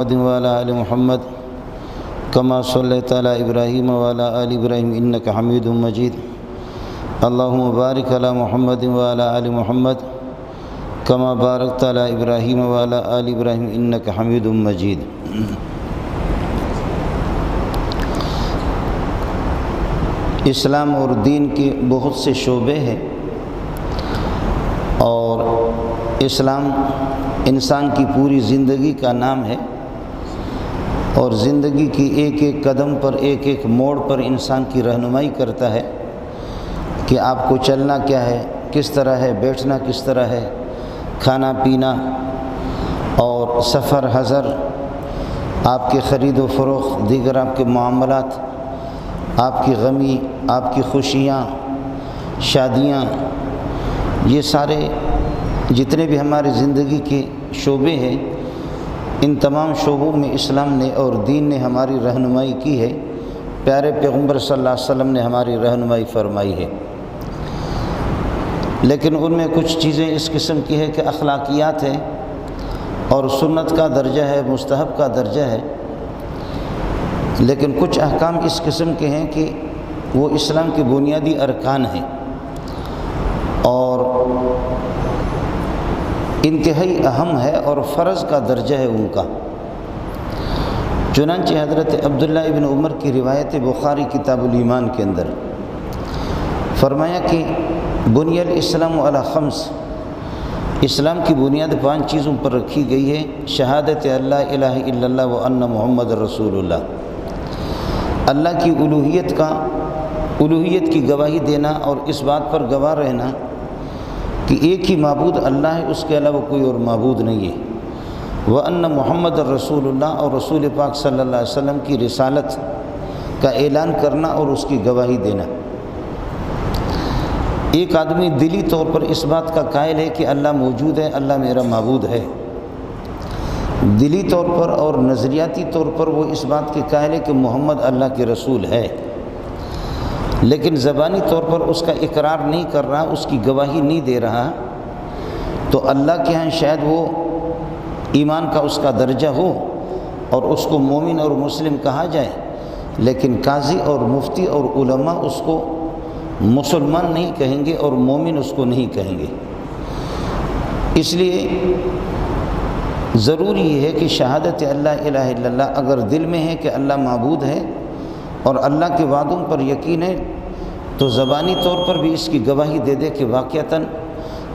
وعلى آل محمد كما صليت على إبراهيم وعلى آل إبراهيم إنك حميد مجيد اللهم بارك على محمد وعلى آل محمد كما باركت على إبراهيم وعلى آل إبراهيم إنك حميد مجيد۔ اسلام اور دین کے بہت سے شعبے ہیں، اور اسلام انسان کی پوری زندگی کا نام ہے، اور زندگی کی ایک ایک قدم پر ایک ایک موڑ پر انسان کی رہنمائی کرتا ہے کہ آپ کو چلنا کیا ہے، کس طرح ہے، بیٹھنا کس طرح ہے، کھانا پینا اور سفر حضر، آپ کے خرید و فروخت، دیگر آپ کے معاملات، آپ کی غمی، آپ کی خوشیاں، شادیاں، یہ سارے جتنے بھی ہماری زندگی کے شعبے ہیں، ان تمام شعبوں میں اسلام نے اور دین نے ہماری رہنمائی کی ہے۔ پیارے پیغمبر صلی اللہ علیہ وسلم نے ہماری رہنمائی فرمائی ہے، لیکن ان میں کچھ چیزیں اس قسم کی ہے کہ اخلاقیات ہیں اور سنت کا درجہ ہے، مستحب کا درجہ ہے، لیکن کچھ احکام اس قسم کے ہیں کہ وہ اسلام کے بنیادی ارکان ہیں اور انتہائی اہم ہے اور فرض کا درجہ ہے ان کا۔ چنانچہ حضرت عبداللہ ابن عمر کی روایت بخاری کتاب الایمان کے اندر فرمایا کہ بنی الاسلام علی خمس، اسلام کی بنیاد 5 چیزوں پر رکھی گئی ہے۔ شہادت اللہ الہ الا اللہ و ان محمد رسول اللہ، اللہ کی الوہیت کی گواہی دینا اور اس بات پر گواہ رہنا کہ ایک ہی معبود اللہ ہے، اس کے علاوہ کوئی اور معبود نہیں ہے، وَأَنَّ محمد رسول اللہ، اور رسول پاک صلی اللہ علیہ وسلم کی رسالت کا اعلان کرنا اور اس کی گواہی دینا۔ ایک آدمی دلی طور پر اس بات کا قائل ہے کہ اللہ موجود ہے، اللہ میرا معبود ہے، دلی طور پر، اور نظریاتی طور پر وہ اس بات کے قائل ہے کہ محمد اللہ کے رسول ہے، لیکن زبانی طور پر اس کا اقرار نہیں کر رہا، اس کی گواہی نہیں دے رہا، تو اللہ کے ہاں شاید وہ ایمان کا اس کا درجہ ہو اور اس کو مومن اور مسلم کہا جائے، لیکن قاضی اور مفتی اور علماء اس کو مسلمان نہیں کہیں گے اور مومن اس کو نہیں کہیں گے۔ اس لیے ضروری یہ ہے کہ شہادت اللہ الہ الا اللہ اگر دل میں ہے کہ اللہ معبود ہے اور اللہ کے وعدوں پر یقین ہے، تو زبانی طور پر بھی اس کی گواہی دے دے کہ واقعتاً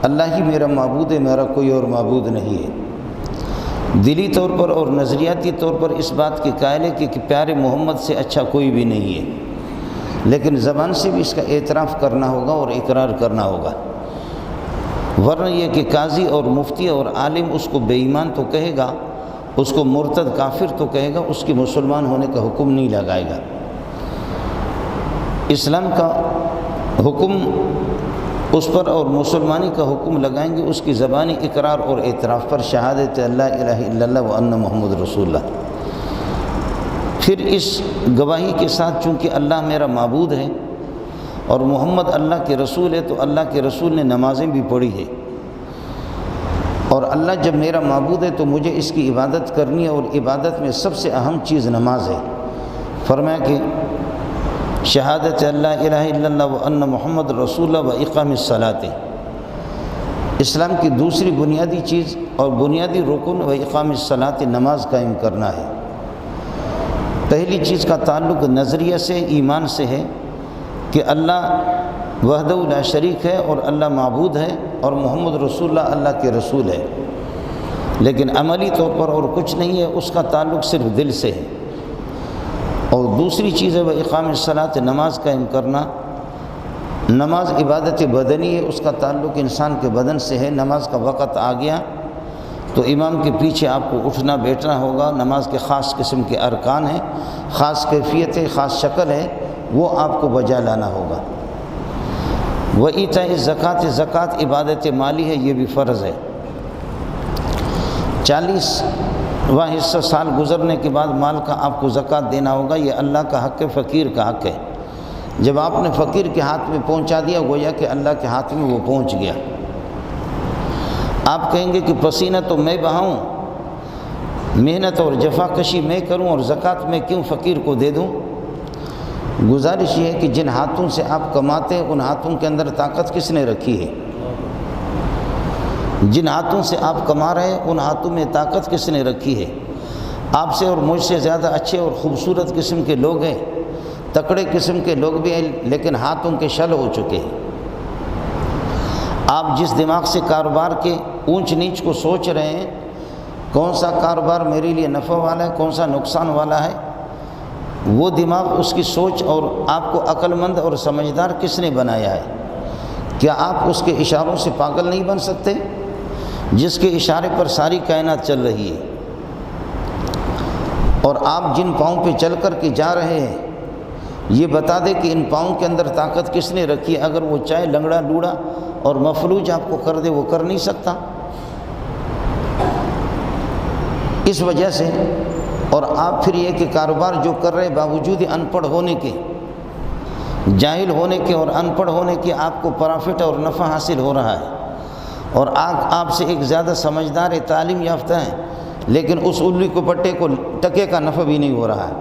اللہ ہی میرا معبود ہے، میرا کوئی اور معبود نہیں ہے۔ دلی طور پر اور نظریاتی طور پر اس بات کے قائل ہے کہ پیارے محمد سے اچھا کوئی بھی نہیں ہے، لیکن زبان سے بھی اس کا اعتراف کرنا ہوگا اور اقرار کرنا ہوگا، ورنہ یہ کہ قاضی اور مفتی اور عالم اس کو بے ایمان تو کہے گا، اس کو مرتد کافر تو کہے گا، اس کے مسلمان ہونے کا حکم نہیں لگائے گا۔ اسلام کا حکم اس پر اور مسلمانی کا حکم لگائیں گے اس کی زبانی اقرار اور اعتراف پر، شہادت اللہ الہ الا اللہ و ان محمد رسول اللہ۔ پھر اس گواہی کے ساتھ چونکہ اللہ میرا معبود ہے اور محمد اللہ کے رسول ہے، تو اللہ کے رسول نے نمازیں بھی پڑھی ہے، اور اللہ جب میرا معبود ہے تو مجھے اس کی عبادت کرنی ہے، اور عبادت میں سب سے اہم چیز نماز ہے۔ فرمایا کہ شہادت اللہ الہ الا اللہ و ان محمد رسول اللہ و اقام الصلاۃ، اسلام کی دوسری بنیادی چیز اور بنیادی رکن و اقام الصلاۃ، نماز قائم کرنا ہے۔ پہلی چیز کا تعلق نظریہ سے، ایمان سے ہے کہ اللہ وحدہ لا شریک ہے اور اللہ معبود ہے اور محمد رسول اللہ اللہ کے رسول ہے، لیکن عملی طور پر اور کچھ نہیں ہے، اس کا تعلق صرف دل سے ہے۔ اور دوسری چیز ہے وہ اقام الصلاۃ، نماز قائم کرنا۔ نماز عبادت بدنی ہے، اس کا تعلق انسان کے بدن سے ہے۔ نماز کا وقت آ گیا تو امام کے پیچھے آپ کو اٹھنا بیٹھنا ہوگا۔ نماز کے خاص قسم کے ارکان ہیں، خاص کیفیت ہے، خاص شکل ہے، وہ آپ کو بجا لانا ہوگا۔ وَإِيتَاءِ الزَّكَاةِ، زکوٰۃ عبادت مالی ہے، یہ بھی فرض ہے۔ 40واں حصہ سال گزرنے کے بعد مال کا آپ کو زکوٰۃ دینا ہوگا، یہ اللہ کا حق ہے، فقیر کا حق ہے۔ جب آپ نے فقیر کے ہاتھ میں پہنچا دیا، گویا کہ اللہ کے ہاتھ میں وہ پہنچ گیا۔ آپ کہیں گے کہ پسینہ تو میں بہاؤں، محنت اور جفا کشی میں کروں اور زکوٰۃ میں کیوں فقیر کو دے دوں؟ گزارش یہ ہے کہ جن ہاتھوں سے آپ کماتے ہیں ان ہاتھوں کے اندر طاقت کس نے رکھی ہے؟ جن ہاتھوں سے آپ کما رہے ہیں ان ہاتھوں میں طاقت کس نے رکھی ہے؟ آپ سے اور مجھ سے زیادہ اچھے اور خوبصورت قسم کے لوگ ہیں، تکڑے قسم کے لوگ بھی ہیں، لیکن ہاتھوں کے شل ہو چکے ہیں۔ آپ جس دماغ سے کاروبار کے اونچ نیچ کو سوچ رہے ہیں، کون سا کاروبار میرے لیے نفع والا ہے، کون سا نقصان والا ہے، وہ دماغ، اس کی سوچ اور آپ کو عقل مند اور سمجھدار کس نے بنایا ہے؟ کیا آپ اس کے اشاروں سے پاگل نہیں بن سکتے جس کے اشارے پر ساری کائنات چل رہی ہے؟ اور آپ جن پاؤں پہ چل کر کے جا رہے ہیں یہ بتا دے کہ ان پاؤں کے اندر طاقت کس نے رکھی ہے؟ اگر وہ چاہے لنگڑا لوڑا اور مفلوج آپ کو کر دے، وہ کر نہیں سکتا۔ اس وجہ سے، اور آپ پھر یہ کہ کاروبار جو کر رہے باوجود ان پڑھ ہونے کے، جاہل ہونے کے اور ان پڑھ ہونے کے آپ کو پرافٹ اور نفع حاصل ہو رہا ہے، اور آپ سے ایک زیادہ سمجھدار ہے، تعلیم یافتہ ہے، لیکن اس الو کو پٹے کو ٹکے کا نفع بھی نہیں ہو رہا ہے،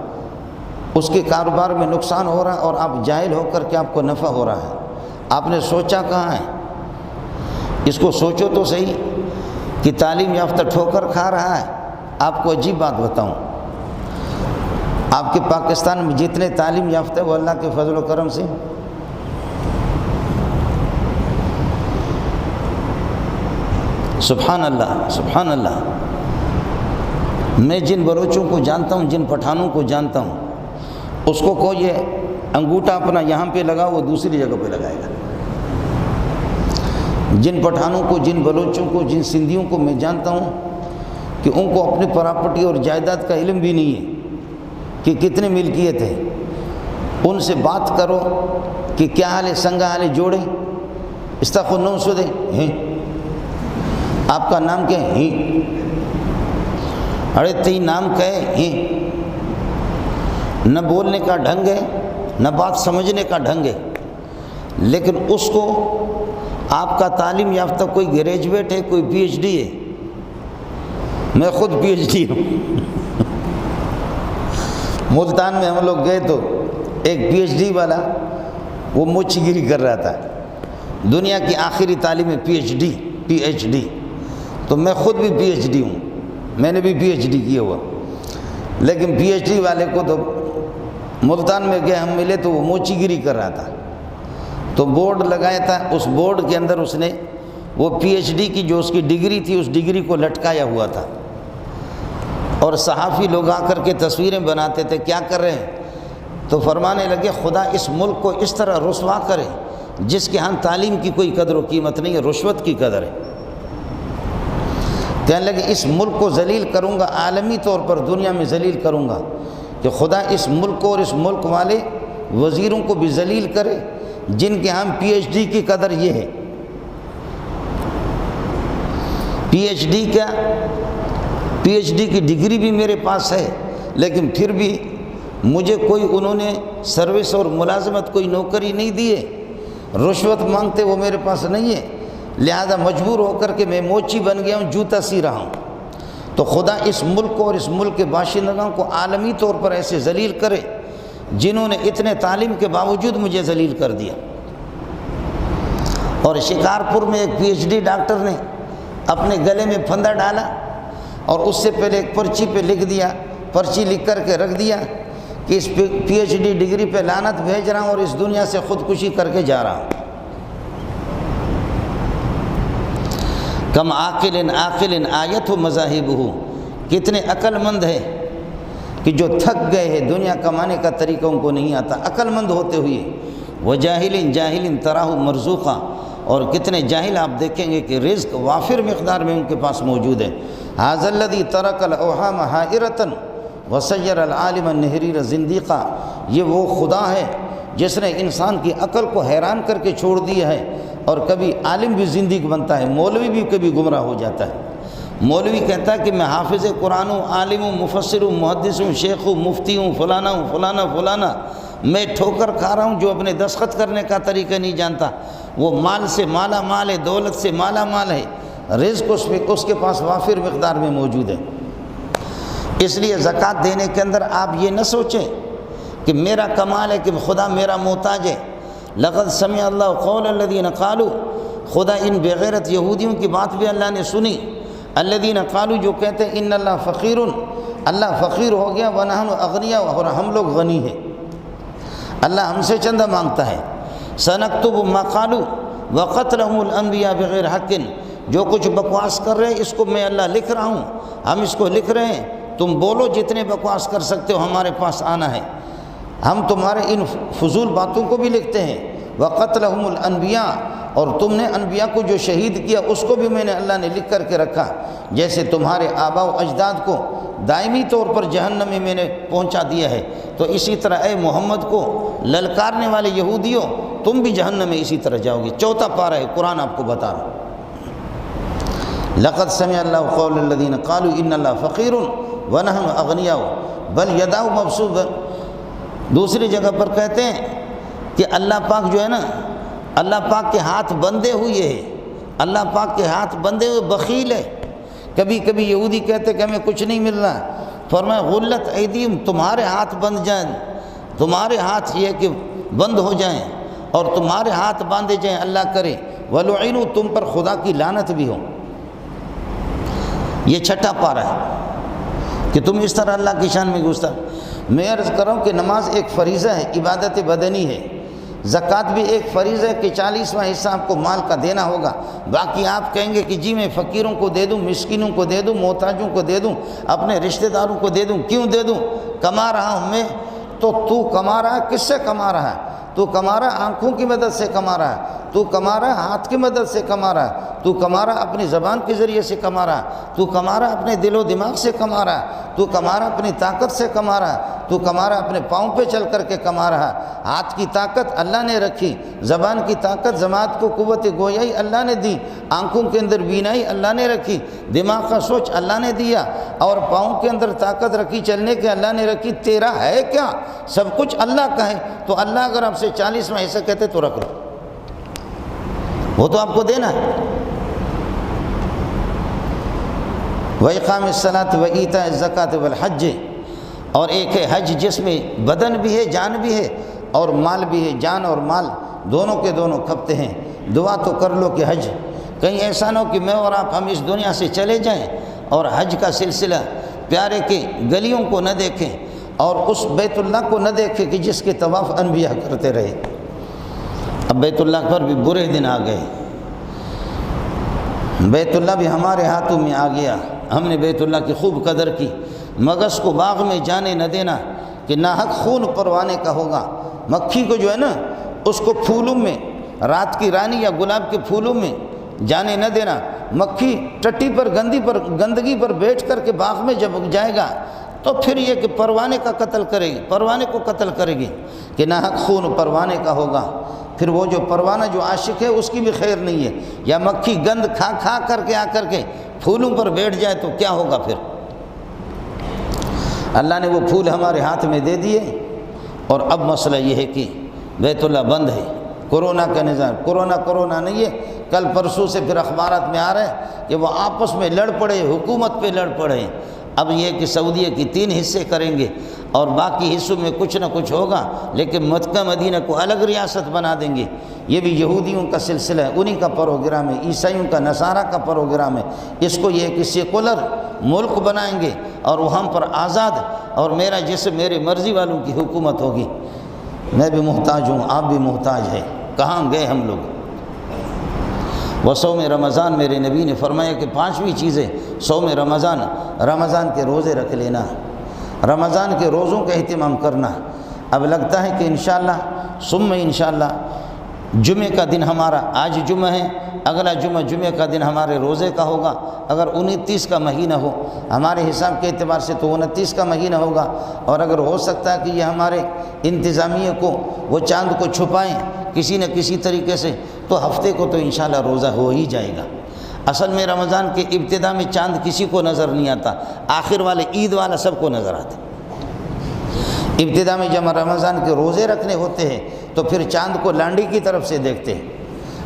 اس کے کاروبار میں نقصان ہو رہا ہے، اور آپ جاہل ہو کر کے آپ کو نفع ہو رہا ہے۔ آپ نے سوچا کہاں ہے؟ اس کو سوچو تو صحیح کہ تعلیم یافتہ ٹھوکر کھا رہا ہے۔ آپ کو عجیب بات بتاؤں، آپ کے پاکستان میں جتنے تعلیم یافتہ وہ اللہ کے فضل و کرم سے سبحان اللہ سبحان اللہ، میں جن بلوچوں کو جانتا ہوں، جن پٹھانوں کو جانتا ہوں، اس کو کوئی یہ انگوٹھا اپنا یہاں پہ لگا وہ دوسری جگہ پہ لگائے گا۔ جن پٹھانوں کو، جن بلوچوں کو، جن سندھیوں کو میں جانتا ہوں کہ ان کو اپنی پراپرٹی اور جائیداد کا علم بھی نہیں ہے کہ کتنے ملکیت ہے۔ ان سے بات کرو کہ کیا حال ہے، سنگا حال ہے، جوڑے استغفر سو دے ہیں، آپ کا نام کیا ہے؟ ارے تئی نام کیا ہے؟ نہ بولنے کا ڈھنگ ہے، نہ بات سمجھنے کا ڈھنگ ہے، لیکن اس کو آپ کا تعلیم یافتہ کوئی گریجویٹ ہے، کوئی پی ایچ ڈی ہے، میں خود پی ایچ ڈی ہوں۔ ملتان میں ہم لوگ گئے تو ایک پی ایچ ڈی والا وہ موچی گیری کر رہا تھا، دنیا کی آخری تعلیم ہے پی ایچ ڈی، تو میں خود بھی پی ایچ ڈی ہوں، میں نے بھی پی ایچ ڈی کیا ہوا، لیکن پی ایچ ڈی والے کو تو ملتان میں گئے، ہم ملے تو وہ موچی گیری کر رہا تھا، تو بورڈ لگایا تھا، اس بورڈ کے اندر اس نے وہ پی ایچ ڈی کی جو اس کی ڈگری تھی اس ڈگری کو لٹکایا ہوا تھا، اور صحافی لوگ آ کر کے تصویریں بناتے تھے، کیا کر رہے ہیں؟ تو فرمانے لگے خدا اس ملک کو اس طرح رسوا کرے جس کے ہاں تعلیم کی کوئی قدر و قیمت نہیں ہے، رشوت کی قدر ہے۔ کہنے لگے اس ملک کو ذلیل کروں گا، عالمی طور پر دنیا میں ذلیل کروں گا، کہ خدا اس ملک کو اور اس ملک والے وزیروں کو بھی ذلیل کرے جن کے ہاں پی ایچ ڈی کی قدر یہ ہے۔ پی ایچ ڈی کی ڈگری بھی میرے پاس ہے، لیکن پھر بھی مجھے کوئی انہوں نے سروس اور ملازمت کوئی نوکری نہیں دی ہے، رشوت مانگتے وہ میرے پاس نہیں ہے، لہذا مجبور ہو کر کے میں موچی بن گیا ہوں، جوتا سی رہا ہوں۔ تو خدا اس ملک کو اور اس ملک کے باشندگان کو عالمی طور پر ایسے ذلیل کرے جنہوں نے اتنے تعلیم کے باوجود مجھے ذلیل کر دیا۔ اور شکارپور میں ایک پی ایچ ڈی ڈاکٹر نے اپنے گلے میں پھندا ڈالا اور اس سے پہلے ایک پرچی پہ لکھ دیا، پرچی لکھ کر کے رکھ دیا کہ اس پی ایچ ڈی ڈگری پہ لعنت بھیج رہا ہوں اور اس دنیا سے خودکشی کر کے جا رہا ہوں۔ کم عاقل آیت ہو مذاہب ہو، کتنے عقل مند ہے کہ جو تھک گئے ہیں، دنیا کمانے کا طریقہ ان کو نہیں آتا، عقل مند ہوتے ہوئے۔ وجاہل تراہ مرزوقا، اور کتنے جاہل آپ دیکھیں گے کہ رزق وافر مقدار میں ان کے پاس موجود ہے۔ ھذا الذی ترک الاوہام حائرۃ وسیر العالم النحریر زندیقا، یہ وہ خدا ہے جس نے انسان کی عقل کو حیران کر کے چھوڑ دیا ہے، اور کبھی عالم بھی زندیق بنتا ہے، مولوی بھی کبھی گمراہ ہو جاتا ہے۔ مولوی کہتا ہے کہ میں حافظ قرآن ہوں، عالم ہوں، مفسر ہوں، محدث ہوں، شیخ ہوں، مفتی ہوں، فلانا ہوں، فلانا، میں ٹھوکر کھا رہا ہوں، جو اپنے دستخط کرنے کا طریقہ نہیں جانتا، وہ مال سے مالا مال ہے، دولت سے مالا مال ہے، رزق اس کے پاس وافر مقدار میں موجود ہے۔ اس لیے زکوٰۃ دینے کے اندر آپ یہ نہ سوچیں کہ میرا کمال ہے کہ خدا میرا محتاج ہے۔ لقد سمع اللہ قول الذین قالوا، خدا ان بغیرت یہودیوں کی بات بھی اللہ نے سنی۔ الذین قالوا، جو کہتے ہیں ان اللہ فقیر، اللہ فقیر ہو گیا، ونحن اغنیاء، اور ہم لوگ غنی ہیں، اللہ ہم سے چندہ مانگتا ہے۔ سنکتب ما قالوا وقتلهم الانبیاء بغیر حق، جو کچھ بکواس کر رہے ہیں اس کو میں اللہ لکھ رہا ہوں، ہم اس کو لکھ رہے ہیں، تم بولو جتنے بکواس کر سکتے ہو، ہمارے پاس آنا ہے، ہم تمہارے ان فضول باتوں کو بھی لکھتے ہیں۔ وقتلهم الانبیاء، اور تم نے انبیاء کو جو شہید کیا اس کو بھی میں نے اللہ نے لکھ کر کے رکھا، جیسے تمہارے آباء و اجداد کو دائمی طور پر جہنم میں نے پہنچا دیا ہے، تو اسی طرح اے محمد کو للکارنے والے یہودیوں تم بھی جہنم میں اسی طرح جاؤ گے۔ چوتھا پارہ ہے، قرآن آپ کو بتا رہا۔ لقد سمع اللہ قول الذین قالوا ان اللہ فقیر ونحن اغنیاء بل یداہ مبسوطہ۔ دوسری جگہ پر کہتے ہیں کہ اللہ پاک جو ہے نا، اللہ پاک کے ہاتھ بندھے ہوئے ہیں، اللہ پاک کے ہاتھ بندھے ہوئے بخیل ہے۔ کبھی کبھی یہودی کہتے کہ ہمیں کچھ نہیں مل رہا، فرمایا غلت ایدیہم، تمہارے ہاتھ بندھ جائیں، تمہارے ہاتھ یہ کہ بند ہو جائیں اور تمہارے ہاتھ باندھے جائیں، اللہ کرے، ولعنوا، تم پر خدا کی لعنت بھی ہو۔ یہ چھٹا پارہ ہے کہ تم اس طرح اللہ کی شان میں گھستا۔ میں عرض کر رہا ہوں کہ نماز ایک فریضہ ہے، عبادت بدنی ہے، زکوٰۃ بھی ایک فریضہ ہے کہ 40واں حصہ آپ کو مال کا دینا ہوگا۔ باقی آپ کہیں گے کہ جی میں فقیروں کو دے دوں، مسکینوں کو دے دوں، محتاجوں کو دے دوں، اپنے رشتہ داروں کو دے دوں، کیوں دے دوں؟ کما رہا ہوں میں، تو کما رہا ہے، کس سے کما رہا ہے؟ تو کما رہا ہے آنکھوں کی مدد سے کما رہا ہے، تو کما رہا ہے ہاتھ کی مدد سے کما رہا ہے، تو کما رہا اپنی زبان کے ذریعے سے کما رہا ہے، تو کما رہا اپنے دل و دماغ سے کما رہا ہے، تو کما رہا اپنی طاقت سے کما رہا ہے، تو کما رہا اپنے پاؤں پہ چل کر کے کما رہا ہے۔ ہاتھ کی طاقت اللہ نے رکھی، زبان کی طاقت، زماعت کو قوت گویائی اللہ نے دی، آنکھوں کے اندر بینائی اللہ نے رکھی، دماغ کا سوچ اللہ نے دیا، اور پاؤں کے اندر طاقت رکھی چلنے کے اللہ نے رکھی۔ تیرا ہے کیا؟ سب کچھ اللہ کا ہے۔ تو اللہ اگر آپ سے 40واں حصہ کہتے تو رکھ لو، وہ تو آپ کو دینا ہے۔ وَإِقَامِ الصَّلَاةِ وَإِيتَاءِ الزَّكَاةِ وَالْحَجِّ، اور ایک ہے حج جس میں بدن بھی ہے، جان بھی ہے، اور مال بھی ہے، جان اور مال دونوں کے دونوں کھپتے ہیں۔ دعا تو کر لو کہ حج، کہیں ایسا نہ ہو کہ میں اور آپ ہم اس دنیا سے چلے جائیں اور حج کا سلسلہ پیارے کے گلیوں کو نہ دیکھیں اور اس بیت اللہ کو نہ دیکھیں کہ جس کے طواف انبیاء کرتے رہے۔ اب بیت اللہ پر بھی برے دن آ گئے، بیت اللہ بھی ہمارے ہاتھوں میں آ گیا، ہم نے بیت اللہ کی خوب قدر کی۔ مگس کو باغ میں جانے نہ دینا کہ ناحق خون پروانے کا ہوگا۔ مکھی کو جو ہے نا، اس کو پھولوں میں، رات کی رانی یا گلاب کے پھولوں میں جانے نہ دینا۔ مکھی ٹٹی پر گندگی پر بیٹھ کر کے باغ میں جب جائے گا تو پھر یہ کہ پروانے کا قتل کرے گی، پروانے کو قتل کرے گی کہ ناحق خون پروانے کا ہوگا۔ پھر وہ جو پروانہ جو عاشق ہے اس کی بھی خیر نہیں ہے۔ یا مکھی گند کھا کر کے آ کر کے پھولوں پر بیٹھ جائے تو کیا ہوگا پھر؟ اللہ نے وہ پھول ہمارے ہاتھ میں دے دیے، اور اب مسئلہ یہ ہے کہ بیت اللہ بند ہے۔ کورونا کا نظام، کورونا نہیں ہے، کل پرسوں سے پھر اخبارات میں آ رہا ہے کہ وہ آپس میں لڑ پڑے، حکومت پہ لڑ پڑے۔ اب یہ کہ سعودیہ کی 3 حصے کریں گے اور باقی حصوں میں کچھ نہ کچھ ہوگا، لیکن مکہ مدینہ کو الگ ریاست بنا دیں گے۔ یہ بھی یہودیوں کا سلسلہ ہے، انہی کا پروگرام ہے، عیسائیوں کا، نصارہ کا پروگرام ہے۔ اس کو یہ کہ سیکولر ملک بنائیں گے اور وہاں پر آزاد اور میرا جسم میرے مرضی والوں کی حکومت ہوگی۔ میں بھی محتاج ہوں، آپ بھی محتاج ہیں، کہاں گئے ہم لوگ؟ وصوم رمضان، میرے نبی نے فرمایا کہ 5ویں چیزیں صوم رمضان، رمضان کے روزے رکھ لینا، رمضان کے روزوں کا اہتمام کرنا۔ اب لگتا ہے کہ انشاءاللہ ثم انشاءاللہ جمعہ کا دن ہمارا، آج جمعہ ہے، اگلا جمعہ کا دن ہمارے روزے کا ہوگا۔ اگر 29 کا مہینہ ہو، ہمارے حساب کے اعتبار سے تو 29 کا مہینہ ہوگا، اور اگر ہو سکتا ہے کہ یہ ہمارے انتظامیہ کو وہ چاند کو چھپائیں کسی نہ کسی طریقے سے، تو ہفتے کو تو انشاءاللہ روزہ ہو ہی جائے گا۔ اصل میں رمضان کے ابتدا میں چاند کسی کو نظر نہیں آتا، آخر والے عید والا سب کو نظر آتا۔ ابتدا میں جب رمضان کے روزے رکھنے ہوتے ہیں تو پھر چاند کو لانڈی کی طرف سے دیکھتے ہیں،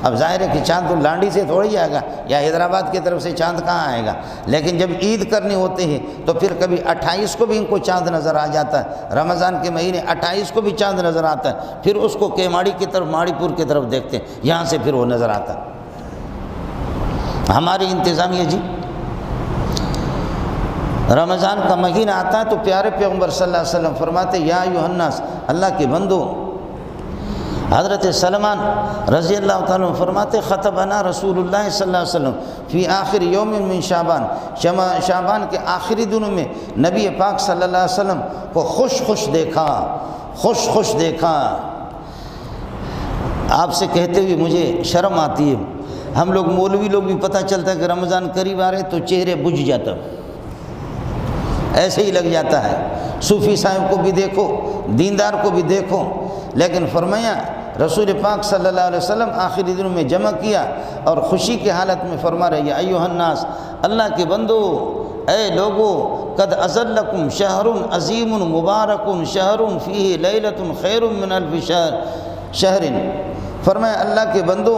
اب ظاہر ہے کہ چاند تو لانڈی سے تھوڑی آئے گا یا حیدرآباد کی طرف سے چاند کہاں آئے گا، لیکن جب عید کرنی ہوتی ہے تو پھر کبھی 28 کو بھی ان کو چاند نظر آ جاتا ہے، رمضان کے مہینے 28 کو بھی چاند نظر آتا ہے، پھر اس کو کیماڑی کی طرف، ماڑی پور کی طرف دیکھتے ہیں، یہاں سے پھر وہ نظر آتا ہے۔ ہماری انتظامیہ جی، رمضان کا مہینہ آتا ہے تو پیارے پیغمبر صلی اللہ علیہ وسلم فرماتے یا ایھا الناس، اللہ کے بندو، حضرت سلمان رضی اللہ تعالیٰ عنہ فرماتے خطبنا رسول اللہ صلی اللہ علیہ وسلم فی آخر یوم من شعبان، شعبان کے آخری دنوں میں نبی پاک صلی اللہ علیہ وسلم کو خوش دیکھا۔ آپ سے کہتے ہوئے مجھے شرم آتی ہے، ہم لوگ مولوی لوگ بھی پتہ چلتا ہے کہ رمضان قریب آ رہے تو چہرے بجھ جاتا، ایسے ہی لگ جاتا ہے، صوفی صاحب کو بھی دیکھو، دیندار کو بھی دیکھو، لیکن فرمایا رسول پاک صلی اللہ علیہ وسلم آخری دنوں میں جمع کیا اور خوشی کی حالت میں فرما رہے یا ایھا الناس، اللہ کے بندو، اے لوگو، قد اذلکم شہر عظیم مبارک شہر فیہ لیلۃ خیر من الف شہر، فرمایا اللہ کے بندو،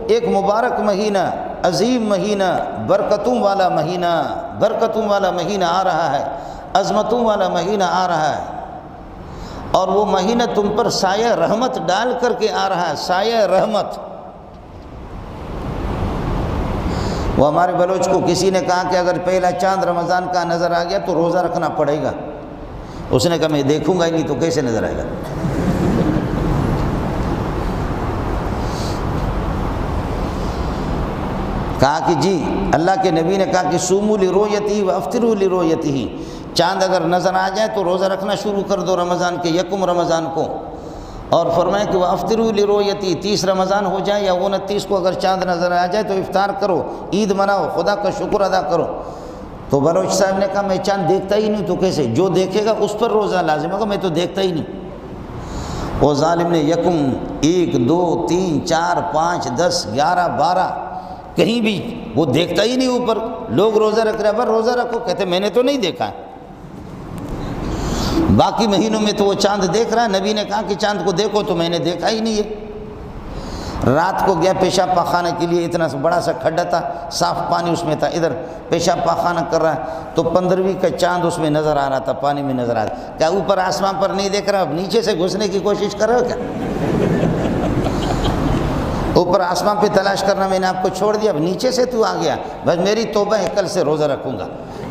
ایک مبارک مہینہ، عظیم مہینہ، برکتوں والا مہینہ آ رہا ہے، عظمتوں والا مہینہ آ رہا ہے، اور وہ مہینہ تم پر سایہ رحمت ڈال کر کے آ رہا ہے، سایہ رحمت۔ وہ ہمارے بلوچ کو کسی نے کہا کہ اگر پہلا چاند رمضان کا نظر آ گیا تو روزہ رکھنا پڑے گا، اس نے کہا میں دیکھوں گا ہی نہیں تو کیسے نظر آئے گا۔ کہا کہ جی اللہ کے نبی نے کہا کہ صوموا لرؤیتہ وافطروا لرؤیتہ، چاند اگر نظر آ جائے تو روزہ رکھنا شروع کر دو رمضان کے یکم رمضان کو، اور فرمایا کہ وافطروا لرؤیتہ، 30 رمضان ہو جائے یا 29 کو اگر چاند نظر آ جائے تو افطار کرو، عید مناؤ، خدا کا شکر ادا کرو۔ تو بلوچ صاحب نے کہا میں چاند دیکھتا ہی نہیں تو کیسے، جو دیکھے گا اس پر روزہ لازم ہوگا، میں تو دیکھتا ہی نہیں۔ وہ ظالم نے یکم، 1 2 3 4 5 10 11 12 کہیں بھی وہ دیکھتا ہی نہیں اوپر، لوگ روزہ رکھ رہے ہیں، روزہ رکھو، کہتے میں نے تو نہیں دیکھا ہے۔ باقی مہینوں میں تو وہ چاند دیکھ رہا ہے، نبی نے کہا کہ چاند کو دیکھو تو میں نے دیکھا ہی نہیں ہے۔ رات کو گیا پیشاب پاخانہ کے لیے، اتنا بڑا سا کھڈا تھا، صاف پانی اس میں تھا، ادھر پیشاب پاخانہ کر رہا ہے تو 15ویں کا چاند اس میں نظر آ رہا تھا، پانی میں نظر آ رہا تھا۔ کیا اوپر آسمان پر نہیں دیکھ رہا، اب نیچے سے گھسنے کی کوشش کر رہے ہو کیا؟ اوپر آسمان پہ تلاش کرنا میں نے آپ کو چھوڑ دیا، اب نیچے سے تو آ گیا، بس میری توبہ ہے کل سے روزہ رکھوں گا،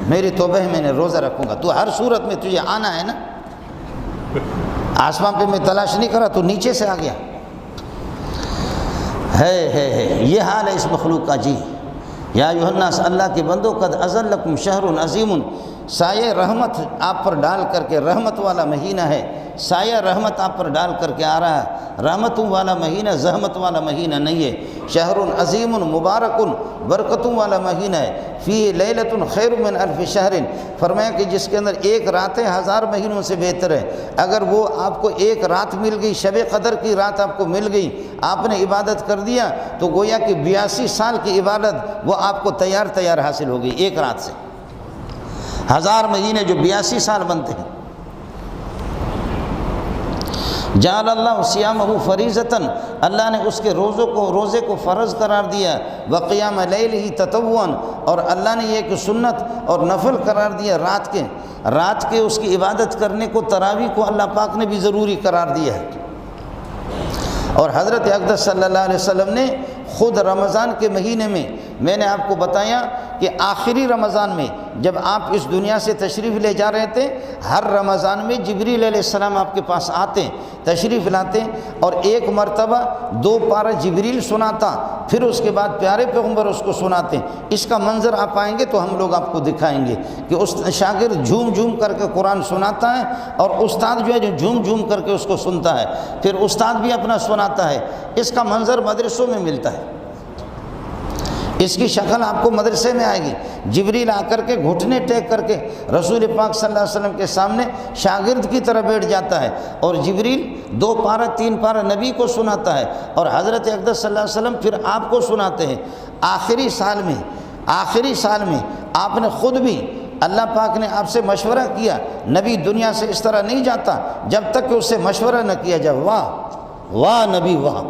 میری توبہ ہے میں نے روزہ رکھوں گا۔ تو ہر صورت میں تجھے آنا ہے نا، آسمان پہ میں تلاش نہیں کرا تو نیچے سے آ گیا۔ ہے یہ حال ہے اس مخلوق کا جی۔ یا ایھا الناس، اللہ کے بندو، قد اذلکم شہر عظیم، سایہ رحمت آپ پر ڈال کر کے، رحمت والا مہینہ ہے، سایہ رحمت آپ پر ڈال کر کے آ رہا ہے، رحمتوں والا مہینہ، زحمت والا مہینہ نہیں ہے۔ شہر عظیم مبارک، برکتوں والا مہینہ ہے، فیہ لیلۃ خیر من الف شہر، فرمایا کہ جس کے اندر ایک رات ہے 1000 مہینوں سے بہتر ہے۔ اگر وہ آپ کو ایک رات مل گئی، شب قدر کی رات آپ کو مل گئی، آپ نے عبادت کر دیا تو گویا کہ 82 سال کی عبادت وہ آپ کو تیار حاصل ہو گئی ایک رات سے۔ 1000 مہینے جو 82 سال بنتے ہیں۔ جعل اللہ صیامہ فریضۃ، اللہ نے اس کے روزے کو فرض قرار دیا، وقیام لیلہ تطوعا، اور اللہ نے یہ کہ سنت اور نفل قرار دیا، رات کے اس کی عبادت کرنے کو، تراویح کو اللہ پاک نے بھی ضروری قرار دیا ہے۔ اور حضرت اقدس صلی اللہ علیہ وسلم نے خود رمضان کے مہینے میں نے آپ کو بتایا کہ آخری رمضان میں جب آپ اس دنیا سے تشریف لے جا رہے تھے، ہر رمضان میں جبریل علیہ السلام آپ کے پاس آتے، تشریف لاتے، اور ایک مرتبہ 2 پارہ جبریل سناتا، پھر اس کے بعد پیارے پیغمبر اس کو سناتے۔ اس کا منظر آپ آئیں گے تو ہم لوگ آپ کو دکھائیں گے کہ اس شاگرد جھوم جھوم کر کے قرآن سناتا ہے، اور استاد جو ہے جو جھوم جھوم کر کے اس کو سنتا ہے، پھر استاد بھی اپنا سناتا ہے۔ اس کا منظر مدرسوں میں ملتا ہے، اس کی شکل آپ کو مدرسے میں آئے گی۔ جبریل آ کر کے گھٹنے ٹیک کر کے رسول پاک صلی اللہ علیہ وسلم کے سامنے شاگرد کی طرح بیٹھ جاتا ہے، اور جبریل 2 پارہ 3 پارہ نبی کو سناتا ہے، اور حضرت اقدس صلی اللہ علیہ وسلم پھر آپ کو سناتے ہیں۔ آخری سال میں آپ نے خود بھی، اللہ پاک نے آپ سے مشورہ کیا، نبی دنیا سے اس طرح نہیں جاتا جب تک کہ اس سے مشورہ نہ کیا جائے۔ واہ واہ نبی واہ!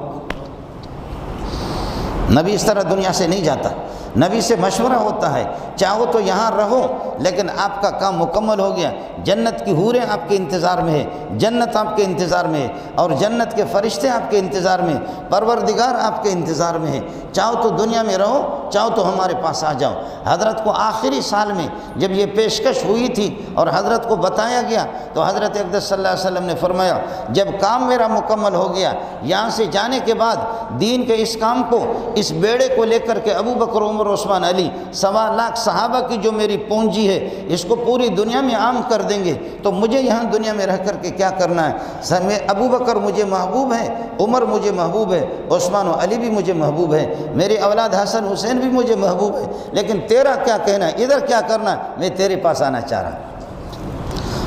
نبی اس طرح دنیا سے نہیں جاتا، نبی سے مشورہ ہوتا ہے، چاہو تو یہاں رہو لیکن آپ کا کام مکمل ہو گیا، جنت کی حوریں آپ کے انتظار میں ہے، جنت آپ کے انتظار میں ہے، اور جنت کے فرشتے آپ کے انتظار میں، پروردگار آپ کے انتظار میں ہے، چاہو تو دنیا میں رہو، چاہو تو ہمارے پاس آ جاؤ۔ حضرت کو آخری سال میں جب یہ پیشکش ہوئی تھی اور حضرت کو بتایا گیا تو حضرت اقدس صلی اللہ علیہ وسلم نے فرمایا جب کام میرا مکمل ہو گیا، یہاں سے جانے کے بعد دین کے اس کام کو، اس بیڑے کو لے کر کے ابو بکر، عمر، عثمان، علی، 1.25 لاکھ صحابہ کی جو میری پونجی ہے اس کو پوری دنیا میں عام کر دیں گے، تو مجھے یہاں دنیا میں رہ کر کے کیا کرنا ہے؟ ابو بکر مجھے محبوب ہے، عمر مجھے محبوب ہے، عثمان و علی بھی مجھے محبوب ہے، میرے اولاد حسن حسین بھی مجھے محبوب ہے، لیکن تیرا کیا کہنا ہے؟ ادھر کیا کرنا ہے؟ میں تیرے پاس آنا چاہ رہا ہوں۔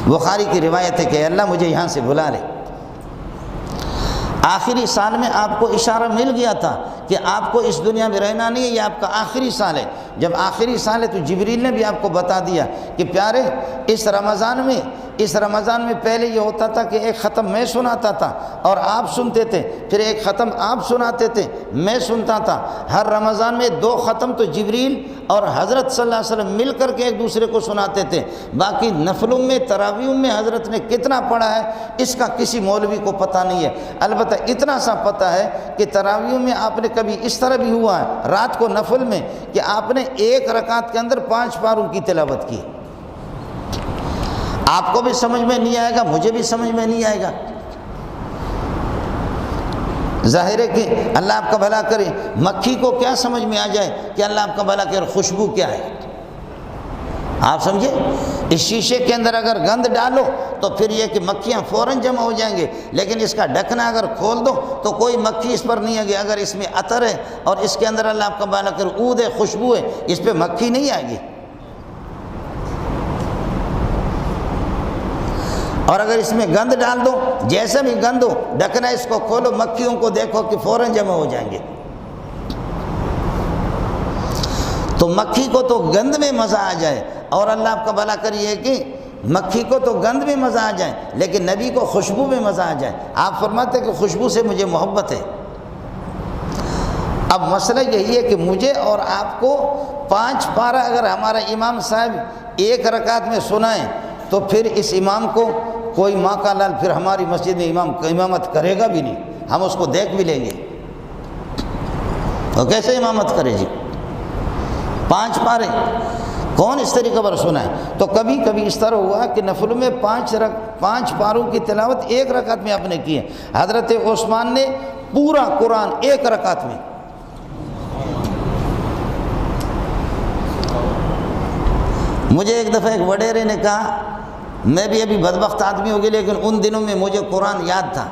بخاری کی روایت ہے کہ اللہ مجھے یہاں سے بلا لے۔ آخری سال میں آپ کو اشارہ مل گیا تھا کہ آپ کو اس دنیا میں رہنا نہیں ہے، یہ آپ کا آخری سال ہے۔ جب آخری سال ہے تو جبریل نے بھی آپ کو بتا دیا کہ پیارے اس رمضان میں پہلے یہ ہوتا تھا کہ ایک ختم میں سناتا تھا اور آپ سنتے تھے، پھر ایک ختم آپ سناتے تھے، میں سنتا تھا۔ ہر رمضان میں 2 ختم تو جبریل اور حضرت صلی اللہ علیہ وسلم مل کر کے ایک دوسرے کو سناتے تھے۔ باقی نفلوں میں، تراویح میں حضرت نے کتنا پڑھا ہے اس کا کسی مولوی کو پتہ نہیں ہے۔ البتہ اتنا سا پتہ ہے کہ تراویح میں آپ نے کبھی اس طرح بھی ہوا ہے رات کو نفل میں کہ آپ نے 1 رکعت کے اندر 5 پاروں کی تلاوت کی۔ آپ کو بھی سمجھ میں نہیں آئے گا، مجھے بھی سمجھ میں نہیں آئے گا۔ ظاہر ہے کہ اللہ آپ کا بھلا کرے، مکھی کو کیا سمجھ میں آ جائے کہ اللہ آپ کا بھلا کرے خوشبو کیا ہے؟ آپ سمجھے؟ اس شیشے کے اندر اگر گند ڈالو تو پھر یہ کہ مکھیاں فوراً جمع ہو جائیں گے، لیکن اس کا ڈھکنا اگر کھول دو تو کوئی مکھی اس پر نہیں آئے گی۔ اگر اس میں عطر ہے اور اس کے اندر اللہ آپ کا بھلا کرے عود ہے، خوشبو ہے، اس پہ مکھی نہیں آئے گی۔ اور اگر اس میں گند ڈال دو، جیسا بھی گند ہو، ڈھکنا اس کو کھولو، مکھیوں کو دیکھو کہ فوراً جمع ہو جائیں گے۔ تو مکھی کو تو گند میں مزہ آ جائے، اور اللہ آپ کا بھلا کریے کہ مکھی کو تو گند میں مزہ آ جائے لیکن نبی کو خوشبو میں مزہ آ جائے۔ آپ فرماتے کہ خوشبو سے مجھے محبت ہے۔ اب مسئلہ یہی ہے کہ مجھے اور آپ کو 5 پارہ اگر ہمارا امام صاحب 1 رکعت میں سنائیں تو پھر اس امام کو کوئی ماں کا لال پھر ہماری مسجد میں امامت کرے گا بھی نہیں، ہم اس کو دیکھ بھی لیں گے۔ تو کیسے امامت کرے جی؟ 5 پارے کون اس طریقے پر سنائے؟ تو کبھی کبھی اس طرح ہوا کہ نفل میں 5 پاروں کی تلاوت 1 رکعت میں آپ نے کی ہے۔ حضرت عثمان نے پورا قرآن 1 رکعت میں۔ مجھے ایک دفعہ ایک وڈیرے نے کہا، میں بھی ابھی بدبخت آدمی ہو گیا لیکن ان دنوں میں مجھے قرآن یاد تھا،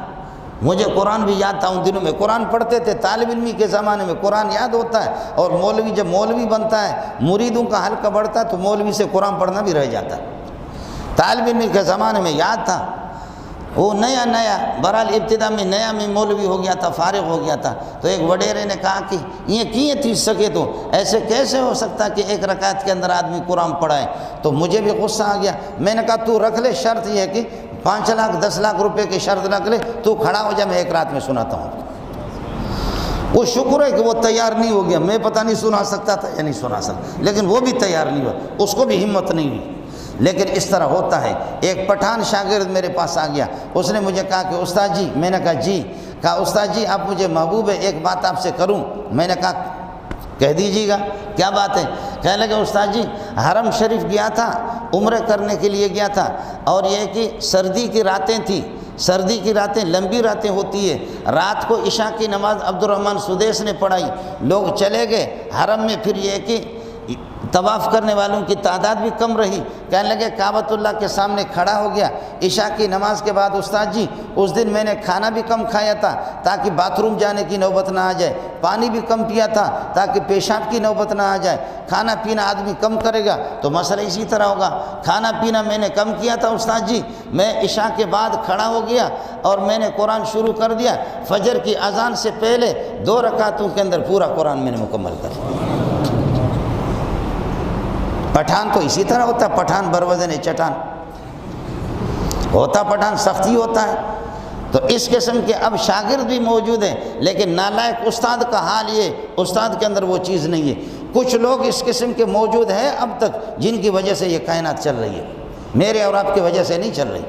مجھے قرآن بھی یاد تھا۔ ان دنوں میں قرآن پڑھتے تھے، طالب علمی کے زمانے میں قرآن یاد ہوتا ہے، اور مولوی جب مولوی بنتا ہے، مریدوں کا حلقہ بڑھتا ہے تو مولوی سے قرآن پڑھنا بھی رہ جاتا ہے۔ طالب علمی کے زمانے میں یاد تھا، وہ نیا بہرحال ابتدا میں نیا میں مولوی ہو گیا تھا، فارغ ہو گیا تھا۔ تو ایک وڈیرے نے کہا کہ یہ کیے تھی سکے تو ایسے کیسے ہو سکتا کہ 1 رکعت کے اندر آدمی قرآن پڑھائے؟ تو مجھے بھی غصہ آ گیا۔ میں نے کہا تو رکھ لے، شرط یہ ہے کہ 5 لاکھ 10 لاکھ روپے کی شرط رکھ لے، تو کھڑا ہو جا، میں 1 رات میں سناتا ہوں۔ وہ شکر ہے کہ وہ تیار نہیں ہو گیا، میں پتہ نہیں سنا سکتا تھا یا نہیں سنا سکتا، لیکن وہ بھی تیار نہیں ہوا، اس کو بھی ہمت نہیں ہوئی۔ لیکن اس طرح ہوتا ہے۔ ایک پٹھان شاگرد میرے پاس آ گیا، اس نے مجھے کہا کہ استاد جی، میں نے کہا جی، کہا استاد جی آپ مجھے محبوب ہے، ایک بات آپ سے کروں؟ میں نے کہا کہہ دیجیے گا، کیا بات ہے؟ کہنے لگے استاد جی حرم شریف گیا تھا، عمرہ کرنے کے لیے گیا تھا، اور یہ کہ سردی کی راتیں تھیں، سردی کی راتیں لمبی راتیں ہوتی ہے، رات کو عشاء کی نماز عبدالرحمن سدیس نے پڑھائی، لوگ چلے گئے حرم میں، پھر یہ کہ طواف کرنے والوں کی تعداد بھی کم رہی۔ کہنے لگے کعبۃ اللہ کے سامنے کھڑا ہو گیا عشاء کی نماز کے بعد، استاد جی اس دن میں نے کھانا بھی کم کھایا تھا تاکہ باتھ روم جانے کی نوبت نہ آ جائے، پانی بھی کم پیا تھا تاکہ پیشاب کی نوبت نہ آ جائے۔ کھانا پینا آدمی کم کرے گا تو مسئلہ اسی طرح ہوگا۔ کھانا پینا میں نے کم کیا تھا استاد جی، میں عشاء کے بعد کھڑا ہو گیا اور میں نے قرآن شروع کر دیا، فجر کی اذان سے پہلے 2 رکعتوں کے اندر پورا قرآن میں نے مکمل کر دیا۔ پٹھان تو اسی طرح ہوتا ہے، پٹھان بروزن چٹان ہوتا، پٹھان سختی ہوتا ہے، تو اس قسم کے اب شاگرد بھی موجود ہیں، لیکن نالائق استاد کا حال یہ، استاد کے اندر وہ چیز نہیں ہے۔ کچھ لوگ اس قسم کے موجود ہیں اب تک، جن کی وجہ سے یہ کائنات چل رہی ہے، میرے اور آپ کی وجہ سے نہیں چل رہی۔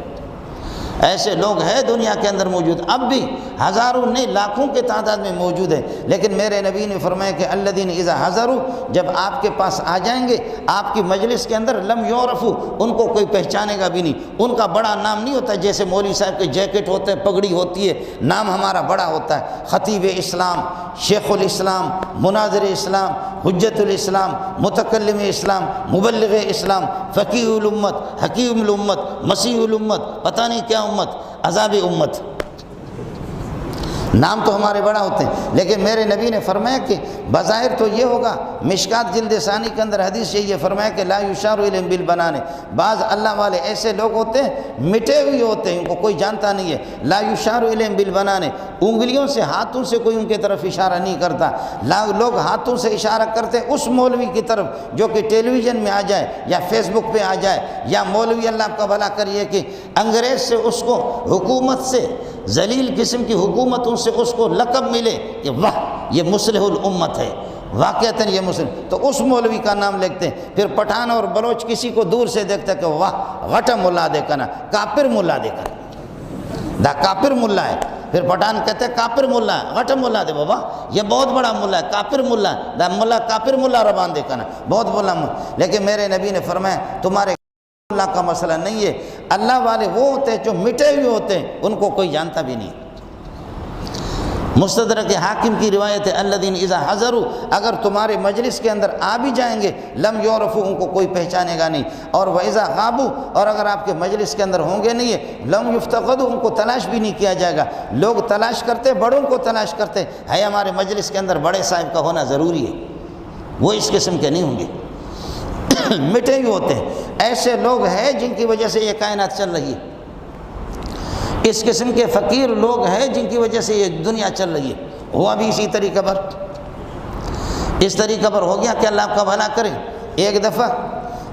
ایسے لوگ ہیں دنیا کے اندر موجود، اب بھی ہزاروں نہیں لاکھوں کے تعداد میں موجود ہیں، لیکن میرے نبی نے فرمایا کہ الذین اذا حضروا، جب آپ کے پاس آ جائیں گے آپ کی مجلس کے اندر، لم یعرفوا، ان کو کوئی پہچانے گا بھی نہیں، ان کا بڑا نام نہیں ہوتا، جیسے مولوی صاحب کے جیکٹ ہوتے ہیں، پگڑی ہوتی ہے، نام ہمارا بڑا ہوتا ہے، خطیب اسلام، شیخ الاسلام، مناظر اسلام، حجت الاسلام، متکلم اسلام، مبلغ اسلام، فقیہ الامت، حکیم الامت، مسیح الامت، پتہ نہیں کیا امت، عذاب امت، نام تو ہمارے بڑا ہوتے ہیں، لیکن میرے نبی نے فرمایا کہ بظاہر تو یہ ہوگا، مشکات جلد ثانی کے اندر حدیث یہ فرمایا کہ لا یشار الیہم بالبنان، بعض اللہ والے ایسے لوگ ہوتے ہیں مٹے ہوئے ہوتے ہیں، ان کو کوئی جانتا نہیں ہے، لا یشار الیہم بالبنان، انگلیوں سے ہاتھوں سے کوئی ان کی طرف اشارہ نہیں کرتا، لوگ ہاتھوں سے اشارہ کرتے اس مولوی کی طرف جو کہ ٹیلی ویژن میں آ جائے یا فیس بک پہ آ جائے، یا مولوی اللہ کا بھلا کریے کہ انگریز سے اس کو حکومت سے، ذلیل قسم کی حکومتوں سے اس کو لقب ملے کہ واہ یہ مصلح الامت ہے، واقعتاً یہ مسلم، تو اس مولوی کا نام لکھتے ہیں۔ پھر پٹھان اور بلوچ کسی کو دور سے دیکھتا کہ واہ غٹا ملا دے کنا، کافر ملا دے کنا، دا کافر ملا ہے، پھر پٹھان کہتے ہیں کافر ملا ہے، غٹا ملا دے بابا، یہ بہت بڑا ملا ہے، کافر ملا ہے، دا ملا کافر ملا ربان دے کنا، بہت بڑا ملا۔ لیکن میرے نبی نے فرمایا تمہارے اللہ کا مسئلہ نہیں ہے، اللہ والے وہ ہوتے ہیں جو مٹے ہوئے ہوتے ہیں، ان کو کوئی جانتا بھی نہیں۔ مستدرک حاکم کی روایت ہے الذین اذا حضروا، اگر تمہارے مجلس کے اندر آ بھی جائیں گے لم یعرفوا، ان کو کوئی پہچانے گا نہیں، اور واذا غابوا، اور اگر آپ کے مجلس کے اندر ہوں گے نہیں ہے لم یفتقدوا، ان کو تلاش بھی نہیں کیا جائے گا۔ لوگ تلاش کرتے، بڑوں کو تلاش کرتے ہے، ہمارے مجلس کے اندر بڑے صاحب کا ہونا ضروری ہے، وہ اس قسم کے نہیں ہوں گے، مٹے ہوئے ہوتے ہیں۔ ایسے لوگ ہیں جن کی وجہ سے یہ کائنات چل رہی ہے، اس قسم کے فقیر لوگ ہیں جن کی وجہ سے یہ دنیا چل رہی ہے۔ ہوا بھی اسی طریقہ پر، اس طریقہ پر ہو گیا کہ اللہ آپ کا بھلا کرے۔ ایک دفعہ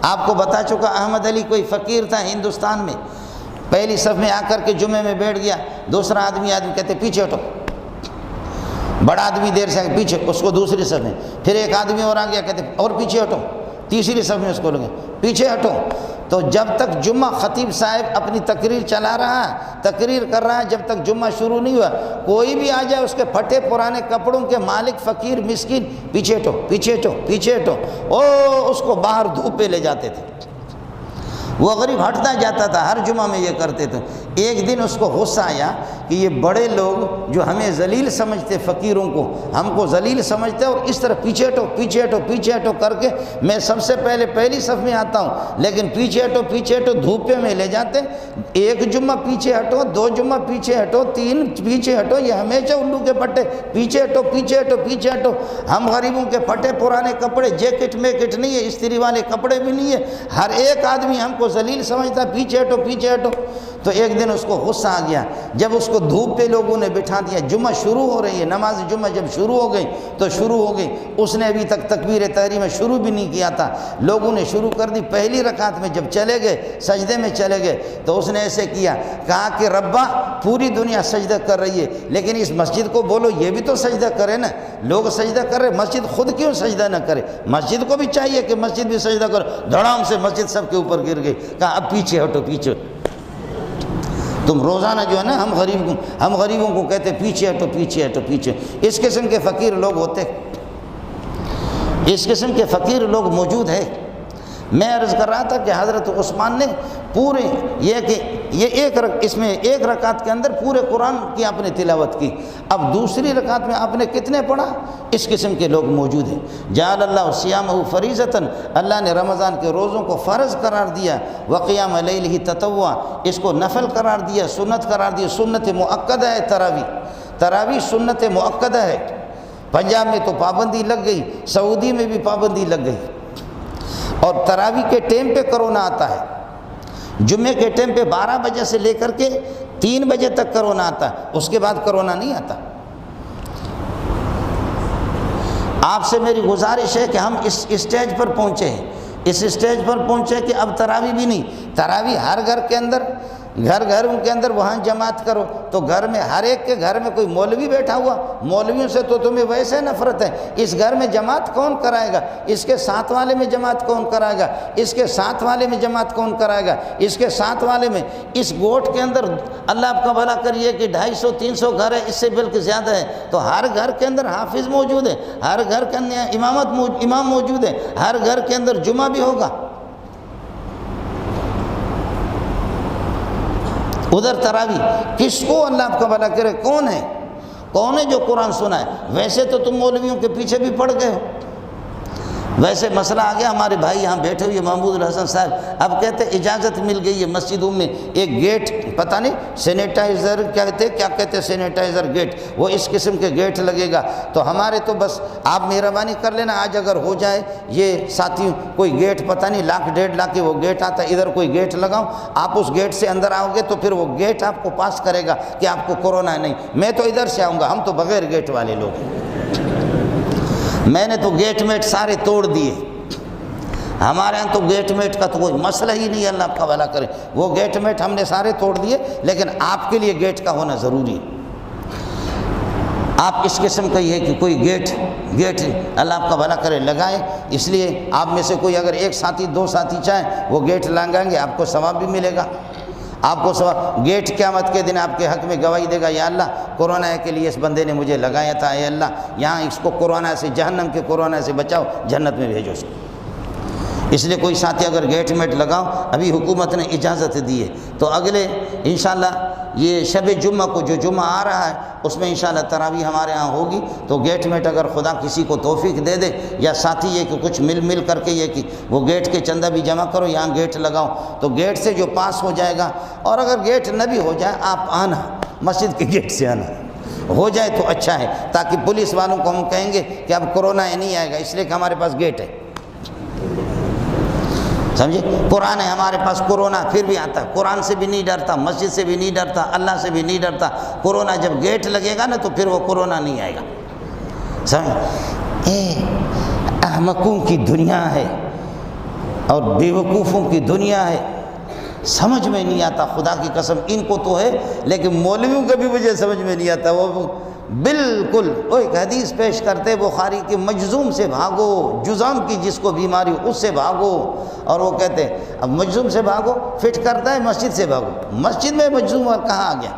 آپ کو بتا چکا، احمد علی کوئی فقیر تھا ہندوستان میں، پہلی صف میں آ کر کے جمعے میں بیٹھ گیا، دوسرا آدمی کہتے پیچھے ہٹو، بڑا آدمی دیر سے پیچھے، اس کو دوسری صف میں، پھر ایک آدمی اور آ گیا، کہتے اور پیچھے ہٹو، تیسری صف میں اس کو لگے پیچھے ہٹو۔ تو جب تک جمعہ خطیب صاحب اپنی تقریر چلا رہا ہے، تقریر کر رہا ہے، جب تک جمعہ شروع نہیں ہوا، کوئی بھی آ جائے اس کے پھٹے پرانے کپڑوں کے مالک فقیر مسکین، پیچھے ہٹو پیچھے ہٹو پیچھے ہٹو، اس کو باہر دھوپ پہ لے جاتے تھے، وہ غریب ہٹتا جاتا تھا، ہر جمعہ میں یہ کرتے تھے۔ ایک دن اس کو غصہ آیا کہ یہ بڑے لوگ جو ہمیں ذلیل سمجھتے، فقیروں کو ہم کو ذلیل سمجھتے، اور اس طرح پیچھے ہٹو پیچھے ہٹو پیچھے ہٹو کر کے میں سب سے پہلے پہلی صف میں آتا ہوں، لیکن پیچھے ہٹو دھوپ پہ میں لے جاتے، ایک جمعہ پیچھے ہٹو، دو جمعہ پیچھے ہٹو، تین پیچھے ہٹو، یہ ہمیشہ الو کے پٹے پیچھے ہٹو پیچھے ہٹو پیچھے ہٹو۔ ہم غریبوں کے پھٹے پرانے کپڑے، جیکٹ میکٹ نہیں ہے، استری والے کپڑے بھی نہیں ہے، ہر ایک آدمی ہم کو ذلیل سمجھتا، پیچھے ہٹو پیچھے ہٹو۔ تو ایک دن اس کو غصہ آ گیا، جب اس کو دھوپ پہ لوگوں نے بٹھا دیا، جمعہ شروع ہو رہی ہے، نماز جمعہ جب شروع ہو گئی تو شروع ہو گئی، اس نے ابھی تک تکبیر تحریمہ شروع بھی نہیں کیا تھا، لوگوں نے شروع کر دی۔ پہلی رکعت میں جب چلے گئے، سجدے میں چلے گئے، تو اس نے ایسے کیا، کہا کہ ربا پوری دنیا سجدہ کر رہی ہے، لیکن اس مسجد کو بولو یہ بھی تو سجدہ کرے نا، لوگ سجدہ کر رہے، مسجد خود کیوں سجدہ نہ کرے؟ مسجد کو بھی چاہیے کہ مسجد بھی سجدہ کرے۔ دھڑام سے مسجد سب کے اوپر گر گئی، کہا اب پیچھے ہٹو پیچھے۔ تم روزانہ جو ہے نا ہم غریبوں کو کہتے پیچھے ہٹو پیچھے ہٹو پیچھے۔ اس قسم کے فقیر لوگ ہوتے، اس قسم کے فقیر لوگ موجود ہیں۔ میں عرض کر رہا تھا کہ حضرت عثمان نے پورے اس میں ایک رکعت کے اندر پورے قرآن کی آپ نے تلاوت کی، اب دوسری رکعت میں آپ نے کتنے پڑھا؟ اس قسم کے لوگ موجود ہیں۔ جعل اللہ صیامہ فریضۃ، اللہ نے رمضان کے روزوں کو فرض قرار دیا، وقیام لیلہ تطوع، اس کو نفل قرار دیا، سنت قرار دیا، سنت مؤکدہ ہے تراویح سنت مؤکدہ ہے۔ پنجاب میں تو پابندی لگ گئی، سعودی میں بھی پابندی لگ گئی، اور تراویح کے ٹائم پہ کرونا آتا ہے، جمعے کے ٹائم پہ 12 بجے سے لے کر کے 3 بجے تک کرونا آتا ہے، اس کے بعد کرونا نہیں آتا۔ آپ سے میری گزارش ہے کہ ہم اس اسٹیج پر پہنچے ہیں، اس اسٹیج پر پہنچے کہ اب تراویح بھی نہیں، تراویح ہر گھر کے اندر گھر گھر ان کے اندر وہاں جماعت کرو، تو گھر میں ہر ایک کے گھر میں کوئی مولوی بیٹھا ہوا، مولویوں سے تو تمہیں ویسے نفرت ہے، اس گھر میں جماعت کون کرائے گا؟ اس کے ساتھ والے میں جماعت کون کرائے گا؟ اس کے ساتھ والے میں جماعت کون کرائے گا؟ اس کے ساتھ والے میں، اس گوٹ کے اندر اللہ آپ کا بھلا کریے کہ 250-300 گھر ہے، اس سے بلکہ زیادہ ہے، تو ہر گھر کے اندر حافظ موجود ہے، ہر گھر کے اندر امام موجود ہے، ہر گھر کے اندر جمعہ بھی ہوگا، ادھر تراویح، کس کو اللہ آپ کا بھلا کرے کون ہے جو قرآن سنا ہے؟ ویسے تو تم مولویوں کے پیچھے بھی پڑ گئے ہو۔ ویسے مسئلہ آ گیا، ہمارے بھائی یہاں بیٹھے ہوئے محمود الحسن صاحب اب کہتے اجازت مل گئی ہے مسجدوں میں ایک گیٹ، پتہ نہیں سینیٹائزر کیا کہتے سینیٹائزر گیٹ، وہ اس قسم کے گیٹ لگے گا، تو ہمارے تو بس آپ مہربانی کر لینا آج اگر ہو جائے یہ ساتھیوں کوئی گیٹ پتہ نہیں 1,00,000 1,50,000 کے وہ گیٹ آتا ہے، ادھر کوئی گیٹ لگاؤ، آپ اس گیٹ سے اندر آؤ گے تو پھر وہ گیٹ آپ کو پاس کرے گا کہ آپ کو کورونا نہیں، میں تو ادھر سے آؤں گا، ہم تو بغیر گیٹ والے لوگ ہیں، میں نے تو گیٹ میٹ سارے توڑ دیے، ہمارے ہاں تو گیٹ میٹ کا تو کوئی مسئلہ ہی نہیں ہے، اللہ آپ کا بھلا کرے، وہ گیٹ میٹ ہم نے سارے توڑ دیے، لیکن آپ کے لیے گیٹ کا ہونا ضروری ہے، آپ اس قسم کا یہ ہے کہ کوئی گیٹ اللہ آپ کا بھلا کرے لگائیں، اس لیے آپ میں سے کوئی اگر 1 ساتھی 2 ساتھی چاہیں وہ گیٹ لگائیں گے، آپ کو ثواب بھی ملے گا، آپ کو ثواب، گیٹ قیامت کے دن آپ کے حق میں گواہی دے گا، یا اللہ کورونا کے لیے اس بندے نے مجھے لگایا تھا، اے اللہ یہاں اس کو کورونا سے، جہنم کے کورونا سے بچاؤ، جنت میں بھیجو اس کو۔ اس لیے کوئی ساتھی اگر گیٹ میٹ لگاؤ، ابھی حکومت نے اجازت دی ہے، تو اگلے انشاءاللہ یہ شب جمعہ کو جو جمعہ آ رہا ہے اس میں انشاءاللہ تراویح ہمارے ہاں ہوگی، تو گیٹ میٹ اگر خدا کسی کو توفیق دے دے، یا ساتھی یہ کہ کچھ مل کر کے یہ کہ وہ گیٹ کے چندہ بھی جمع کرو، یہاں گیٹ لگاؤ، تو گیٹ سے جو پاس ہو جائے گا، اور اگر گیٹ نہ بھی ہو جائے آپ آنا، مسجد کے گیٹ سے آنا، ہو جائے تو اچھا ہے، تاکہ پولیس والوں کو ہم کہیں گے کہ اب کورونا نہیں آئے گا، اس لیے کہ ہمارے پاس گیٹ ہے، سمجھے؟ قرآن ہے ہمارے پاس، کورونا پھر بھی آتا ہے، قرآن سے بھی نہیں ڈرتا، مسجد سے بھی نہیں ڈرتا، اللہ سے بھی نہیں ڈرتا، کورونا جب گیٹ لگے گا نا تو پھر وہ کورونا نہیں آئے گا، سمجھ؟ احمقوں کی دنیا ہے اور بیوقوفوں کی دنیا ہے، سمجھ میں نہیں آتا، خدا کی قسم ان کو تو ہے، لیکن مولویوں کا بھی مجھے سمجھ میں نہیں آتا، وہ بالکل وہ ایک حدیث پیش کرتے بخاری کہ مجذوم سے بھاگو، جذام کی جس کو بیماری اس سے بھاگو، اور وہ کہتے اب مجذوم سے بھاگو فٹ کرتا ہے مسجد سے بھاگو، مسجد میں مجذوم کہاں آ گیا؟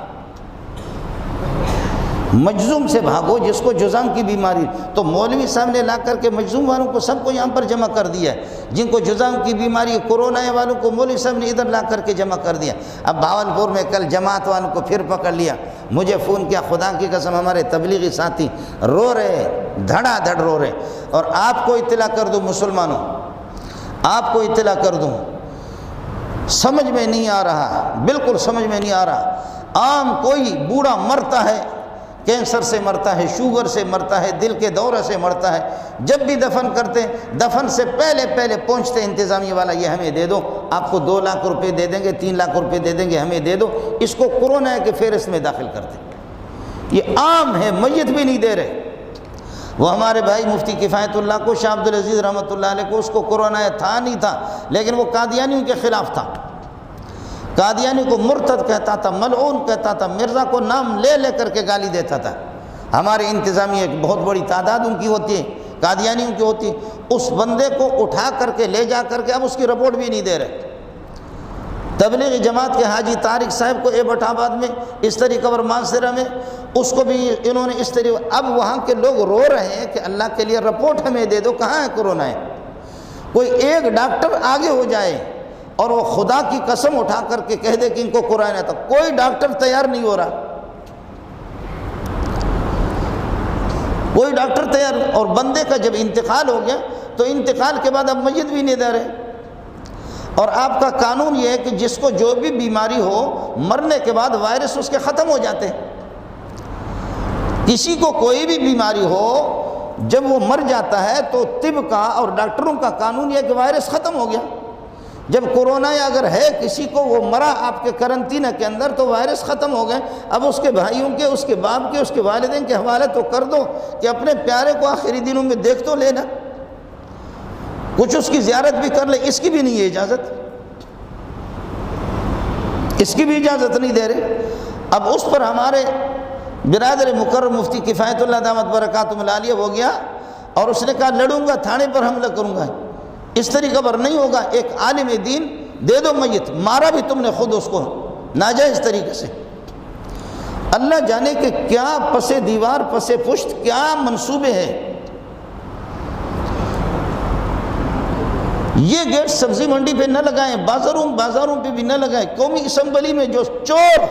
مجذوم سے بھاگو جس کو جذام کی بیماری، تو مولوی صاحب نے لا کر کے مجذوم والوں کو سب کو یہاں پر جمع کر دیا ہے، جن کو جذام کی بیماری کورونا والوں کو مولوی صاحب نے ادھر لا کر کے جمع کر دیا۔ اب بھاولپور میں کل جماعت والوں کو پھر پکڑ لیا، مجھے فون کیا، خدا کی قسم ہمارے تبلیغی ساتھی رو رہے، دھڑا دھڑ رو رہے، اور آپ کو اطلاع کر دوں مسلمانوں، آپ کو اطلاع کر دوں، سمجھ میں نہیں آ رہا، بالکل سمجھ میں نہیں آ رہا، عام کوئی بوڑھا مرتا ہے، کینسر سے مرتا ہے، شوگر سے مرتا ہے، دل کے دورے سے مرتا ہے، جب بھی دفن کرتے دفن سے پہلے پہنچتے انتظامیہ والا یہ ہمیں دے دو، آپ کو 2 لاکھ روپے دے دیں گے، 3 لاکھ روپے دے دیں گے، ہمیں دے دو، اس کو کورونا کے فہرست میں داخل کرتے، یہ عام ہے، میت بھی نہیں دے رہے۔ وہ ہمارے بھائی مفتی کفایت اللہ کو، شاہ عبدالعزیز رحمۃ اللہ علیہ کو، اس کو کورونا تھا نہیں تھا، لیکن وہ قادیانیوں کے خلاف تھا، قادیانی کو مرتد کہتا تھا، ملعون کہتا تھا، مرزا کو نام لے کر کے گالی دیتا تھا۔ ہمارے انتظامیہ ایک بہت بڑی تعداد ان کی ہوتی ہے، قادیانیوں کی ہوتی ہے، اس بندے کو اٹھا کر کے لے جا کر کے اب اس کی رپورٹ بھی نہیں دے رہے۔ تبلیغی جماعت کے حاجی طارق صاحب کو ایبٹ آباد میں، اس طریقہ اور مانسرہ میں، اس کو بھی انہوں نے اس طریقے، اب وہاں کے لوگ رو رہے ہیں کہ اللہ کے لیے رپورٹ ہمیں دے دو، کہاں ہے کورونا ہے؟ کوئی ایک ڈاکٹر آگے ہو جائے اور وہ خدا کی قسم اٹھا کر کے کہہ دے کہ ان کو کورونا ہے، تو کوئی ڈاکٹر تیار نہیں ہو رہا، کوئی ڈاکٹر تیار، اور بندے کا جب انتقال ہو گیا تو انتقال کے بعد اب میت بھی نہیں دے رہے۔ اور آپ کا قانون یہ ہے کہ جس کو جو بھی بیماری ہو، مرنے کے بعد وائرس اس کے ختم ہو جاتے ہیں، کسی کو کوئی بھی بیماری ہو جب وہ مر جاتا ہے تو طب کا اور ڈاکٹروں کا قانون یہ ہے کہ وائرس ختم ہو گیا۔ جب کورونا اگر ہے کسی کو، وہ مرا آپ کے قرنطینہ کے اندر، تو وائرس ختم ہو گئے، اب اس کے بھائیوں کے، اس کے باپ کے، اس کے والدین کے حوالے تو کر دو کہ اپنے پیارے کو آخری دنوں میں دیکھ تو لینا، کچھ اس کی زیارت بھی کر لے، اس کی بھی نہیں ہے اجازت، اس کی بھی اجازت نہیں دے رہے۔ اب اس پر ہمارے برادر مکرم مفتی کفایت اللہ دامت برکاتہم العالیہ ہو گیا اور اس نے کہا لڑوں گا، تھانے پر حملہ کروں گا۔ اس طریقے پر نہیں ہوگا، ایک عالم دین دے دو میت، مارا بھی تم نے خود اس کو ناجائز طریقے سے۔ اللہ جانے کہ کیا پس دیوار پس پشت کیا منصوبے ہیں۔ یہ گیٹ سبزی منڈی پہ نہ لگائیں، بازاروں پہ بھی نہ لگائیں۔ قومی اسمبلی میں جو چور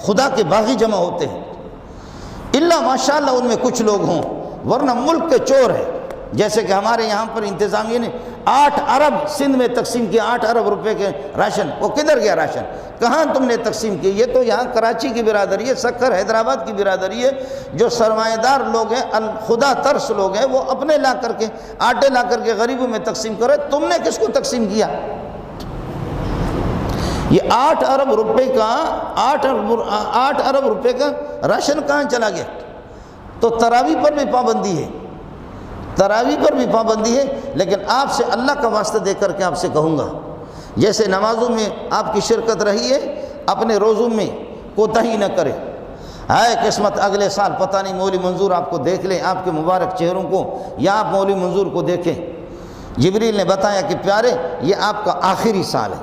خدا کے باغی جمع ہوتے ہیں، اللہ ماشاءاللہ ان میں کچھ لوگ ہوں، ورنہ ملک کے چور ہیں۔ جیسے کہ ہمارے یہاں پر انتظامیہ نے 8 ارب سندھ میں تقسیم کیا، 8 ارب روپے کے راشن۔ وہ کدھر گیا راشن؟ کہاں تم نے تقسیم کی؟ یہ تو یہاں کراچی کی برادری ہے، سکھر حیدرآباد کی برادری ہے، جو سرمایہ دار لوگ ہیں، خدا ترس لوگ ہیں، وہ اپنے لا کر کے آٹے لا کر کے غریبوں میں تقسیم کرے۔ تم نے کس کو تقسیم کیا؟ یہ 8 ارب روپے کا 8 ارب روپے کا راشن کہاں چلا گیا؟ تو تراویح پر بھی پابندی ہے، تراویح پر بھی پابندی ہے۔ لیکن آپ سے اللہ کا واسطہ دے کر کے آپ سے کہوں گا، جیسے نمازوں میں آپ کی شرکت رہی ہے، اپنے روزوں میں کوتاہی نہ کرے۔ ہائے قسمت اگلے سال پتہ نہیں مولوی منظور آپ کو دیکھ لیں، آپ کے مبارک چہروں کو، یا آپ مولوی منظور کو دیکھیں۔ جبریل نے بتایا کہ پیارے یہ آپ کا آخری سال ہے۔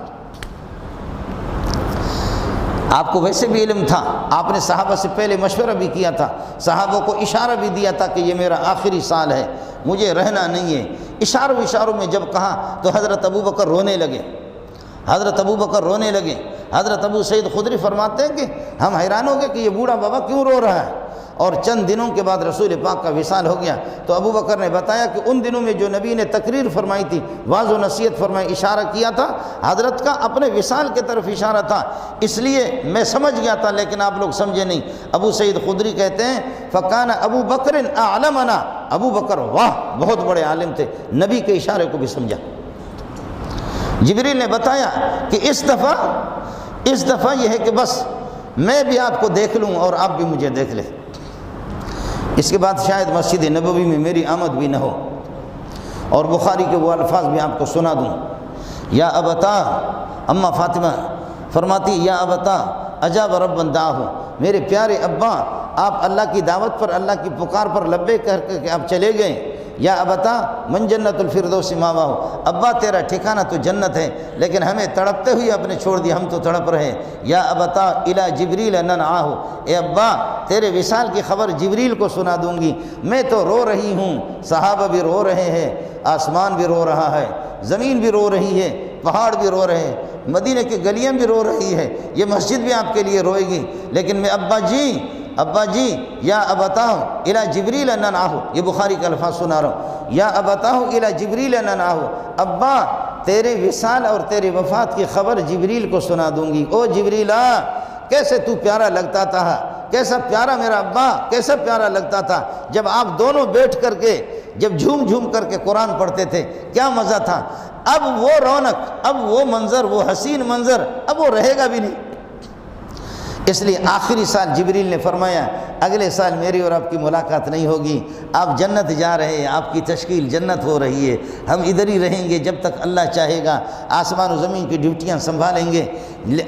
آپ کو ویسے بھی علم تھا، آپ نے صحابہ سے پہلے مشورہ بھی کیا تھا، صحابہ کو اشارہ بھی دیا تھا کہ یہ میرا آخری سال ہے، مجھے رہنا نہیں ہے۔ اشاروں میں جب کہا تو حضرت ابوبکر رونے لگے، حضرت ابوبکر رونے لگے۔ حضرت ابو سعید خدری فرماتے ہیں کہ ہم حیران ہو گئے کہ یہ بوڑھا بابا کیوں رو رہا ہے۔ اور چند دنوں کے بعد رسول پاک کا وصال ہو گیا تو ابو بکر نے بتایا کہ ان دنوں میں جو نبی نے تقریر فرمائی تھی، واعظ و نصیحت فرمائی، اشارہ کیا تھا، حضرت کا اپنے وصال کی طرف اشارہ تھا، اس لیے میں سمجھ گیا تھا لیکن آپ لوگ سمجھے نہیں۔ ابو سعید خدری کہتے ہیں فَقَانَ ابو بکر اعلمنا، ابو بکر واہ بہت بڑے عالم تھے، نبی کے اشارے کو بھی سمجھا۔ جبریل نے بتایا کہ اس دفعہ یہ ہے کہ بس میں بھی آپ کو دیکھ لوں اور آپ بھی مجھے دیکھ لیں۔ اس کے بعد شاید مسجد نبوی میں میری آمد بھی نہ ہو، اور بخاری کے وہ الفاظ بھی آپ کو سنا دوں۔ یا ابتا، اماں فاطمہ فرماتی یا ابتا اجاب ربا دعاہ، میرے پیارے ابا آپ اللہ کی دعوت پر، اللہ کی پکار پر لبیک کہہ کر کے آپ چلے گئے۔ یا ابتا من جنت الفردوس ماواہ، ابا تیرا ٹھکانہ تو جنت ہے لیکن ہمیں تڑپتے ہوئے اپنے چھوڑ دیا، ہم تو تڑپ رہے۔ یا ابتا الی جبریل ننعاہ، اے ابا تیرے وصال کی خبر جبریل کو سنا دوں گی، میں تو رو رہی ہوں، صحابہ بھی رو رہے ہیں، آسمان بھی رو رہا ہے، زمین بھی رو رہی ہے، پہاڑ بھی رو رہے ہیں، مدینہ کی گلیاں بھی رو رہی ہے، یہ مسجد بھی آپ کے لیے روئے گی، لیکن میں ابا جی یا ابتاہ الی جبریل ننعاہ، یہ بخاری کا الفاظ سنا رہا ہوں، یا ابتاہ الی جبریل ننعاہ، ابا تیرے وصال اور تیرے وفات کی خبر جبریل کو سنا دوں گی۔ او جبریل کیسے تو پیارا لگتا تھا، کیسا پیارا میرا ابا، کیسا پیارا لگتا تھا جب آپ دونوں بیٹھ کر کے جب جھوم کر کے قرآن پڑھتے تھے، کیا مزہ تھا۔ اب وہ رونق، اب وہ منظر، وہ حسین منظر اب وہ رہے گا بھی نہیں۔ اس لیے آخری سال جبریل نے فرمایا اگلے سال میری اور آپ کی ملاقات نہیں ہوگی، آپ جنت جا رہے ہیں، آپ کی تشکیل جنت ہو رہی ہے، ہم ادھر ہی رہیں گے جب تک اللہ چاہے گا، آسمان و زمین کی ڈیوٹیاں سنبھالیں گے،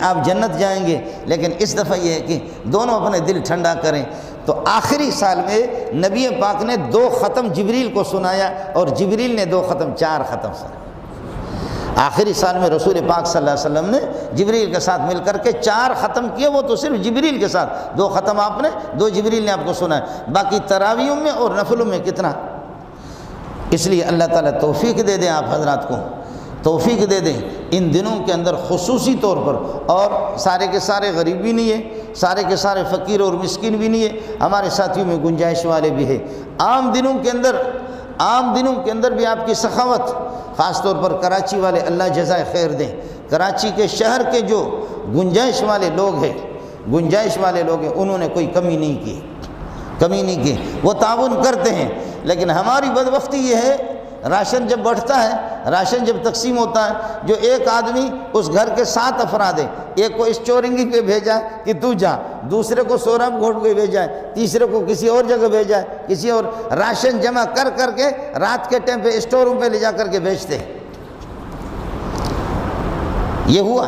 آپ جنت جائیں گے۔ لیکن اس دفعہ یہ ہے کہ دونوں اپنے دل ٹھنڈا کریں۔ تو آخری سال میں نبی پاک نے 2 ختم جبریل کو سنایا اور جبریل نے 2 ختم 4 ختم سنایا۔ آخری سال میں رسول پاک صلی اللہ علیہ وسلم نے جبریل کے ساتھ مل کر کے 4 ختم کیے، وہ تو صرف جبریل کے ساتھ، 2 ختم آپ نے، 2 جبریل نے آپ کو سنا ہے، باقی تراویحوں میں اور نفلوں میں کتنا۔ اس لیے اللہ تعالیٰ توفیق دے دیں، آپ حضرات کو توفیق دے دیں ان دنوں کے اندر خصوصی طور پر، اور سارے کے سارے غریب بھی نہیں ہے، سارے کے سارے فقیر اور مسکین بھی نہیں ہے، ہمارے ساتھیوں میں گنجائش والے بھی ہیں۔ عام دنوں کے اندر بھی آپ کی سخاوت، خاص طور پر کراچی والے اللہ جزائے خیر دیں، کراچی کے شہر کے جو گنجائش والے لوگ ہیں انہوں نے کوئی کمی نہیں کی، وہ تعاون کرتے ہیں۔ لیکن ہماری بدبختی یہ ہے، راشن جب بڑھتا ہے، راشن جب تقسیم ہوتا ہے، جو ایک آدمی اس گھر کے 7 افراد ہیں، ایک کو اس چورنگی پہ بھیجا کہ تو جا، دوسرے کو سوراب گھوٹ پہ بھیجا ہے، تیسرے کو کسی اور جگہ بھیجا ہے، کسی اور، راشن جمع کر کے رات کے ٹائم پہ اسٹوروں پہ لے جا کر کے بیچتے ہیں۔ یہ ہوا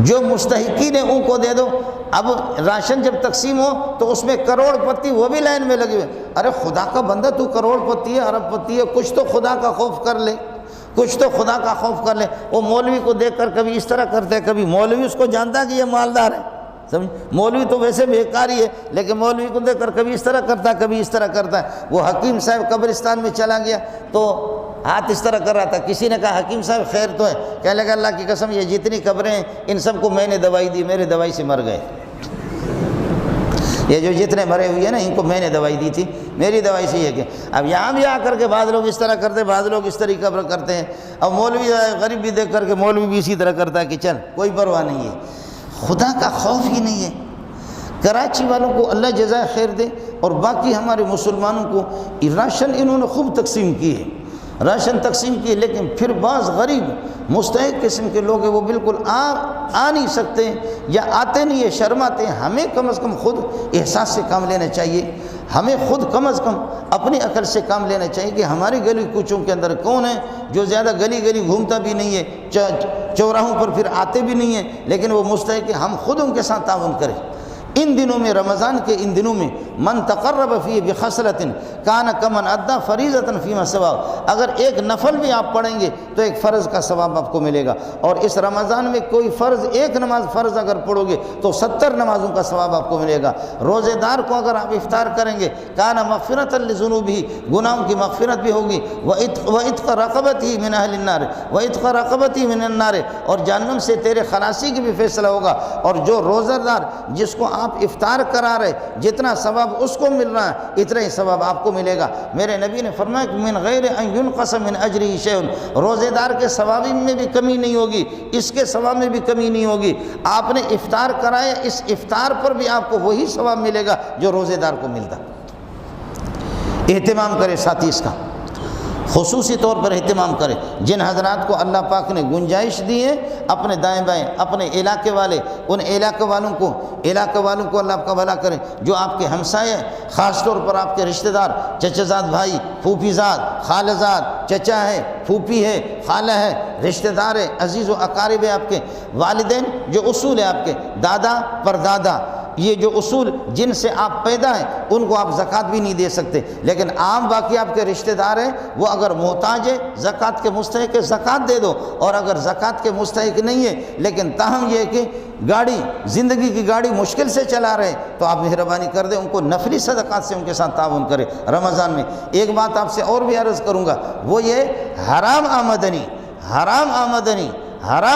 جو مستحقین ہیں ان کو دے دو۔ اب راشن جب تقسیم ہو تو اس میں کروڑ پتی وہ بھی لائن میں لگے ہوئے، ارے خدا کا بندہ تو کروڑ پتی ہے، ارب پتی ہے، کچھ تو خدا کا خوف کر لے، کچھ تو خدا کا خوف کر لے۔ وہ مولوی کو دیکھ کر کبھی اس طرح کرتا ہے، کبھی مولوی اس کو جانتا ہے کہ یہ مالدار ہے، سمجھ، مولوی تو ویسے بیکار ہی ہے، لیکن مولوی کو دیکھ کر کبھی اس طرح کرتا ہے، کبھی اس طرح کرتا ہے۔ وہ حکیم صاحب قبرستان میں چلا گیا تو ہاتھ اس طرح کر رہا تھا، کسی نے کہا حکیم صاحب خیر تو ہے؟ کہنے لگا اللہ کی قسم یہ جتنی قبریں ہیں ان سب کو میں نے دوائی دی، میرے دوائی سے مر گئے، یہ جو جتنے مرے ہوئے ہیں نا ان کو میں نے دوائی دی تھی، میری دوائی سے یہ کہ اب یہاں بھی آ کر کے بعض لوگ اس طرح کرتے ہیں، بعض لوگ اس طریقہ پر کرتے ہیں، اب مولوی غریب بھی دیکھ کر کے مولوی بھی اسی طرح کرتا ہے کہ چل کوئی پرواہ نہیں ہے، خدا کا خوف ہی نہیں ہے۔ کراچی والوں کو اللہ جزائے خیر دے، اور باقی ہمارے مسلمانوں کو راشن انہوں نے خوب تقسیم کی ہے، راشن تقسیم کی، لیکن پھر بعض غریب مستحق قسم کے لوگ ہیں وہ بالکل آ نہیں سکتے یا آتے نہیں ہے، شرماتے ہیں۔ ہمیں کم از کم خود احساس سے کام لینا چاہیے، ہمیں خود کم از کم اپنی عقل سے کام لینا چاہیے کہ ہماری گلی کوچوں کے اندر کون ہے جو زیادہ گلی گلی گھومتا بھی نہیں ہے، چوراہوں پر پھر آتے بھی نہیں ہیں، لیکن وہ مستحق ہے، ہم خود ان کے ساتھ تعاون کریں۔ ان دنوں میں، رمضان کے ان دنوں میں، من تقرب فی بخصلۃ کان کمن ادی فریضۃ فیما سوا، اگر ایک نفل بھی آپ پڑھیں گے تو ایک فرض کا ثواب آپ کو ملے گا، اور اس رمضان میں کوئی فرض، ایک نماز فرض اگر پڑھو گے تو 70 نمازوں کا ثواب آپ کو ملے گا۔ روزے دار کو اگر آپ افطار کریں گے کان مغفرۃ لذنوبہ، گناہوں کی مغفرت بھی ہوگی، وعتق رقبتہ من اہل النار، وعتق رقبتہ من النار، اور جہنم سے تیرے خلاصی کی بھی فیصلہ ہوگا۔ اور جو روزہ دار جس کو آپ افطار کرا رہے، جتنا ثواب اس کو مل رہا ہے اتنا ہی ثواب آپ کو ملے گا۔ میرے نبی نے فرمایا کہ من غیر ان ينقص من اجرہ شیء، روزے دار کے ثواب میں بھی کمی نہیں ہوگی، اس کے ثواب میں بھی کمی نہیں ہوگی۔ آپ نے افطار کرایا، اس افطار پر بھی آپ کو وہی ثواب ملے گا جو روزے دار کو ملتا۔ اہتمام کرے ساتھی اس کا، خصوصی طور پر اہتمام کریں۔ جن حضرات کو اللہ پاک نے گنجائش دی ہے اپنے دائیں بائیں، اپنے علاقے والے، ان علاقے والوں کو اللہ کا بھلا کرے۔ جو آپ کے ہمسائے، خاص طور پر آپ کے رشتہ دار، چچا زاد بھائی، پھوپھی زاد، خالہ زاد، چچا ہے، پھوپھی ہے، خالہ ہے، رشتہ دار ہے، عزیز و اقارب ہے آپ کے، والدین، جو اصول ہے آپ کے، دادا پردادا، یہ جو اصول جن سے آپ پیدا ہیں ان کو آپ زکوٰۃ بھی نہیں دے سکتے، لیکن عام باقی آپ کے رشتہ دار ہیں وہ اگر محتاج ہے، زکوٰۃ کے مستحق ہے، زکوٰۃ دے دو، اور اگر زکوٰۃ کے مستحق نہیں ہے لیکن تاہم یہ ہے کہ زندگی کی گاڑی مشکل سے چلا رہے تو آپ مہربانی کر دیں، ان کو نفلی صدقات سے ان کے ساتھ تعاون کریں رمضان میں۔ ایک بات آپ سے اور بھی عرض کروں گا، وہ یہ حرام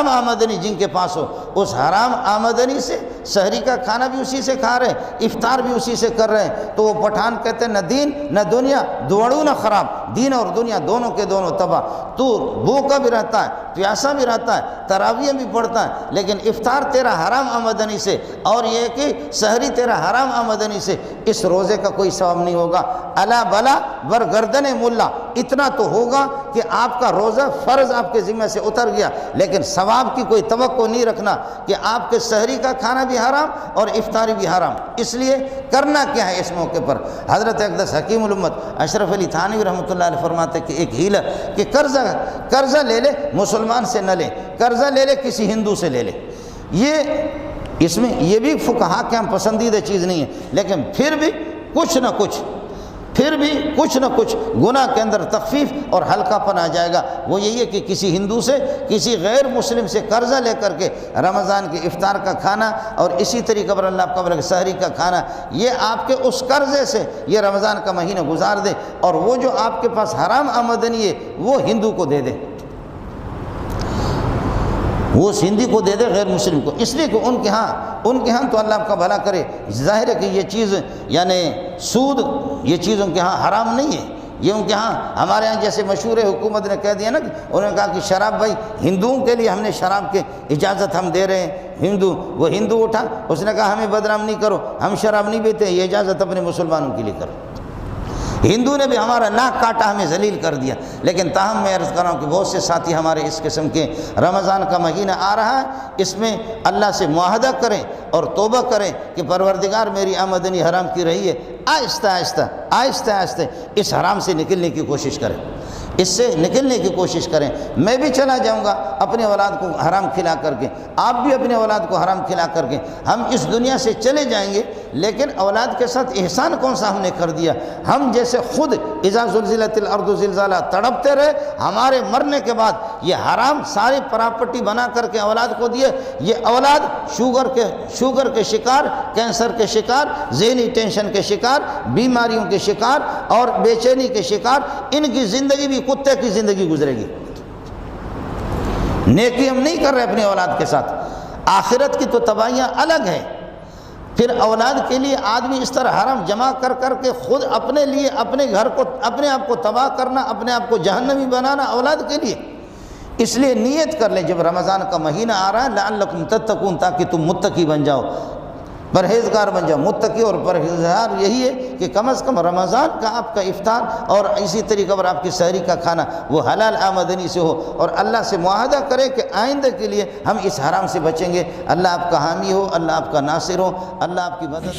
آمدنی جن کے پاس ہو، اس حرام آمدنی سے سحری کا کھانا بھی اسی سے کھا رہے ہیں، افطار بھی اسی سے کر رہے ہیں، تو وہ پٹھان کہتے ہیں نہ دین نہ دنیا دوڑوں نہ خراب، دین اور دنیا دونوں کے دونوں تباہ۔ تو بھوکا بھی رہتا ہے، پیاسا بھی رہتا ہے، تراویح بھی پڑھتا ہے، لیکن افطار تیرا حرام آمدنی سے، اور یہ کہ سحری تیرا حرام آمدنی سے، اس روزے کا کوئی ثواب نہیں ہوگا۔ الا بلا برگردن ملا، اتنا تو ہوگا کہ آپ کا روزہ فرض آپ کے ذمہ سے اتر گیا، لیکن ثواب کی کوئی توقع نہیں رکھنا کہ آپ کے سحری کا کھانا بھی حرام اور افطاری بھی حرام۔ اس لیے کرنا کیا ہے اس موقع پر؟ حضرت اقدس حکیم الامت اشرف علی تھانوی رحمۃ اللہ علیہ فرماتے کہ ایک ہیلہ کہ قرضہ لے لے، مسلمان سے نہ لے، قرضہ لے لے کسی ہندو سے لے لے۔ اس میں یہ بھی فقہا کے ہم پسندیدہ چیز نہیں ہے، لیکن پھر بھی کچھ نہ کچھ گناہ کے اندر تخفیف اور ہلکا پن آ جائے گا۔ وہ یہی ہے کہ کسی ہندو سے، کسی غیر مسلم سے قرضہ لے کر کے رمضان کے افطار کا کھانا، اور اسی طریقے پر اللہ کا بھلا سحری کا کھانا، یہ آپ کے اس قرضے سے یہ رمضان کا مہینہ گزار دے، اور وہ جو آپ کے پاس حرام آمدنی ہے وہ ہندو کو دے دے، وہ ہندی کو دے دے، غیر مسلم کو، اس لیے کہ ان کے ہاں تو اللہ آپ کا بھلا کرے، ظاہر ہے کہ یہ چیز یعنی سود، یہ چیز ان کے ہاں حرام نہیں ہے، یہ ان کے ہاں، ہمارے ہاں جیسے مشہور ہے، حکومت نے کہہ دیا نا، انہوں نے کہا کہ شراب بھائی ہندوؤں کے لیے ہم نے شراب کے اجازت ہم دے رہے ہیں، وہ ہندو اٹھا، اس نے کہا ہمیں بدنام نہیں کرو، ہم شراب نہیں پیتے، یہ اجازت اپنے مسلمانوں کے لیے کرو۔ ہندو نے بھی ہمارا ناک کاٹا، ہمیں ذلیل کر دیا، لیکن تاہم میں عرض کر رہا ہوں کہ بہت سے ساتھی ہمارے اس قسم کے، رمضان کا مہینہ آ رہا ہے، اس میں اللہ سے معاہدہ کریں اور توبہ کریں کہ پروردگار میری آمدنی حرام کی رہی ہے، آہستہ آہستہ اس حرام سے نکلنے کی کوشش کریں۔ اس سے نکلنے کی کوشش کریں۔ میں بھی چلا جاؤں گا اپنے اولاد کو حرام کھلا کر کے، آپ بھی اپنے اولاد کو حرام کھلا کر کے، ہم اس دنیا سے چلے جائیں گے، لیکن اولاد کے ساتھ احسان کون سا ہم نے کر دیا؟ ہم جیسے خود اذا زلزلت الارض زلزالہ تڑپتے رہے، ہمارے مرنے کے بعد یہ حرام ساری پراپرٹی بنا کر کے اولاد کو دیے، یہ اولاد شوگر کے شکار، کینسر کے شکار، ذہنی ٹینشن کے شکار، بیماریوں کے شکار اور بے چینی کے شکار، ان کی زندگی بھی کتے کی زندگی گزرے گی۔ نیکی ہم نہیں کر رہے اپنی اولاد کے ساتھ، آخرت کی تو تباہیاں الگ ہیں۔ پھر اولاد کے لیے آدمی اس طرح حرام جمع کر کر کے خود اپنے لیے اپنے گھر کو اپنے آپ کو تباہ کرنا، اپنے آپ کو جہنمی بنانا اولاد کے لیے۔ اس لیے نیت کر لیں جب رمضان کا مہینہ آ رہا ہے لعلکم تتقون، تاکہ تم متقی بن جاؤ، پرہیزگار بن جاؤ۔ متقی اور پرہیزگار یہی ہے کہ کم از کم رمضان کا آپ کا افطار اور اسی طریقے پر آپ کی سحری کا کھانا وہ حلال آمدنی سے ہو، اور اللہ سے معاہدہ کریں کہ آئندہ کے لیے ہم اس حرام سے بچیں گے۔ اللہ آپ کا حامی ہو، اللہ آپ کا ناصر ہو، اللہ آپ کی مدد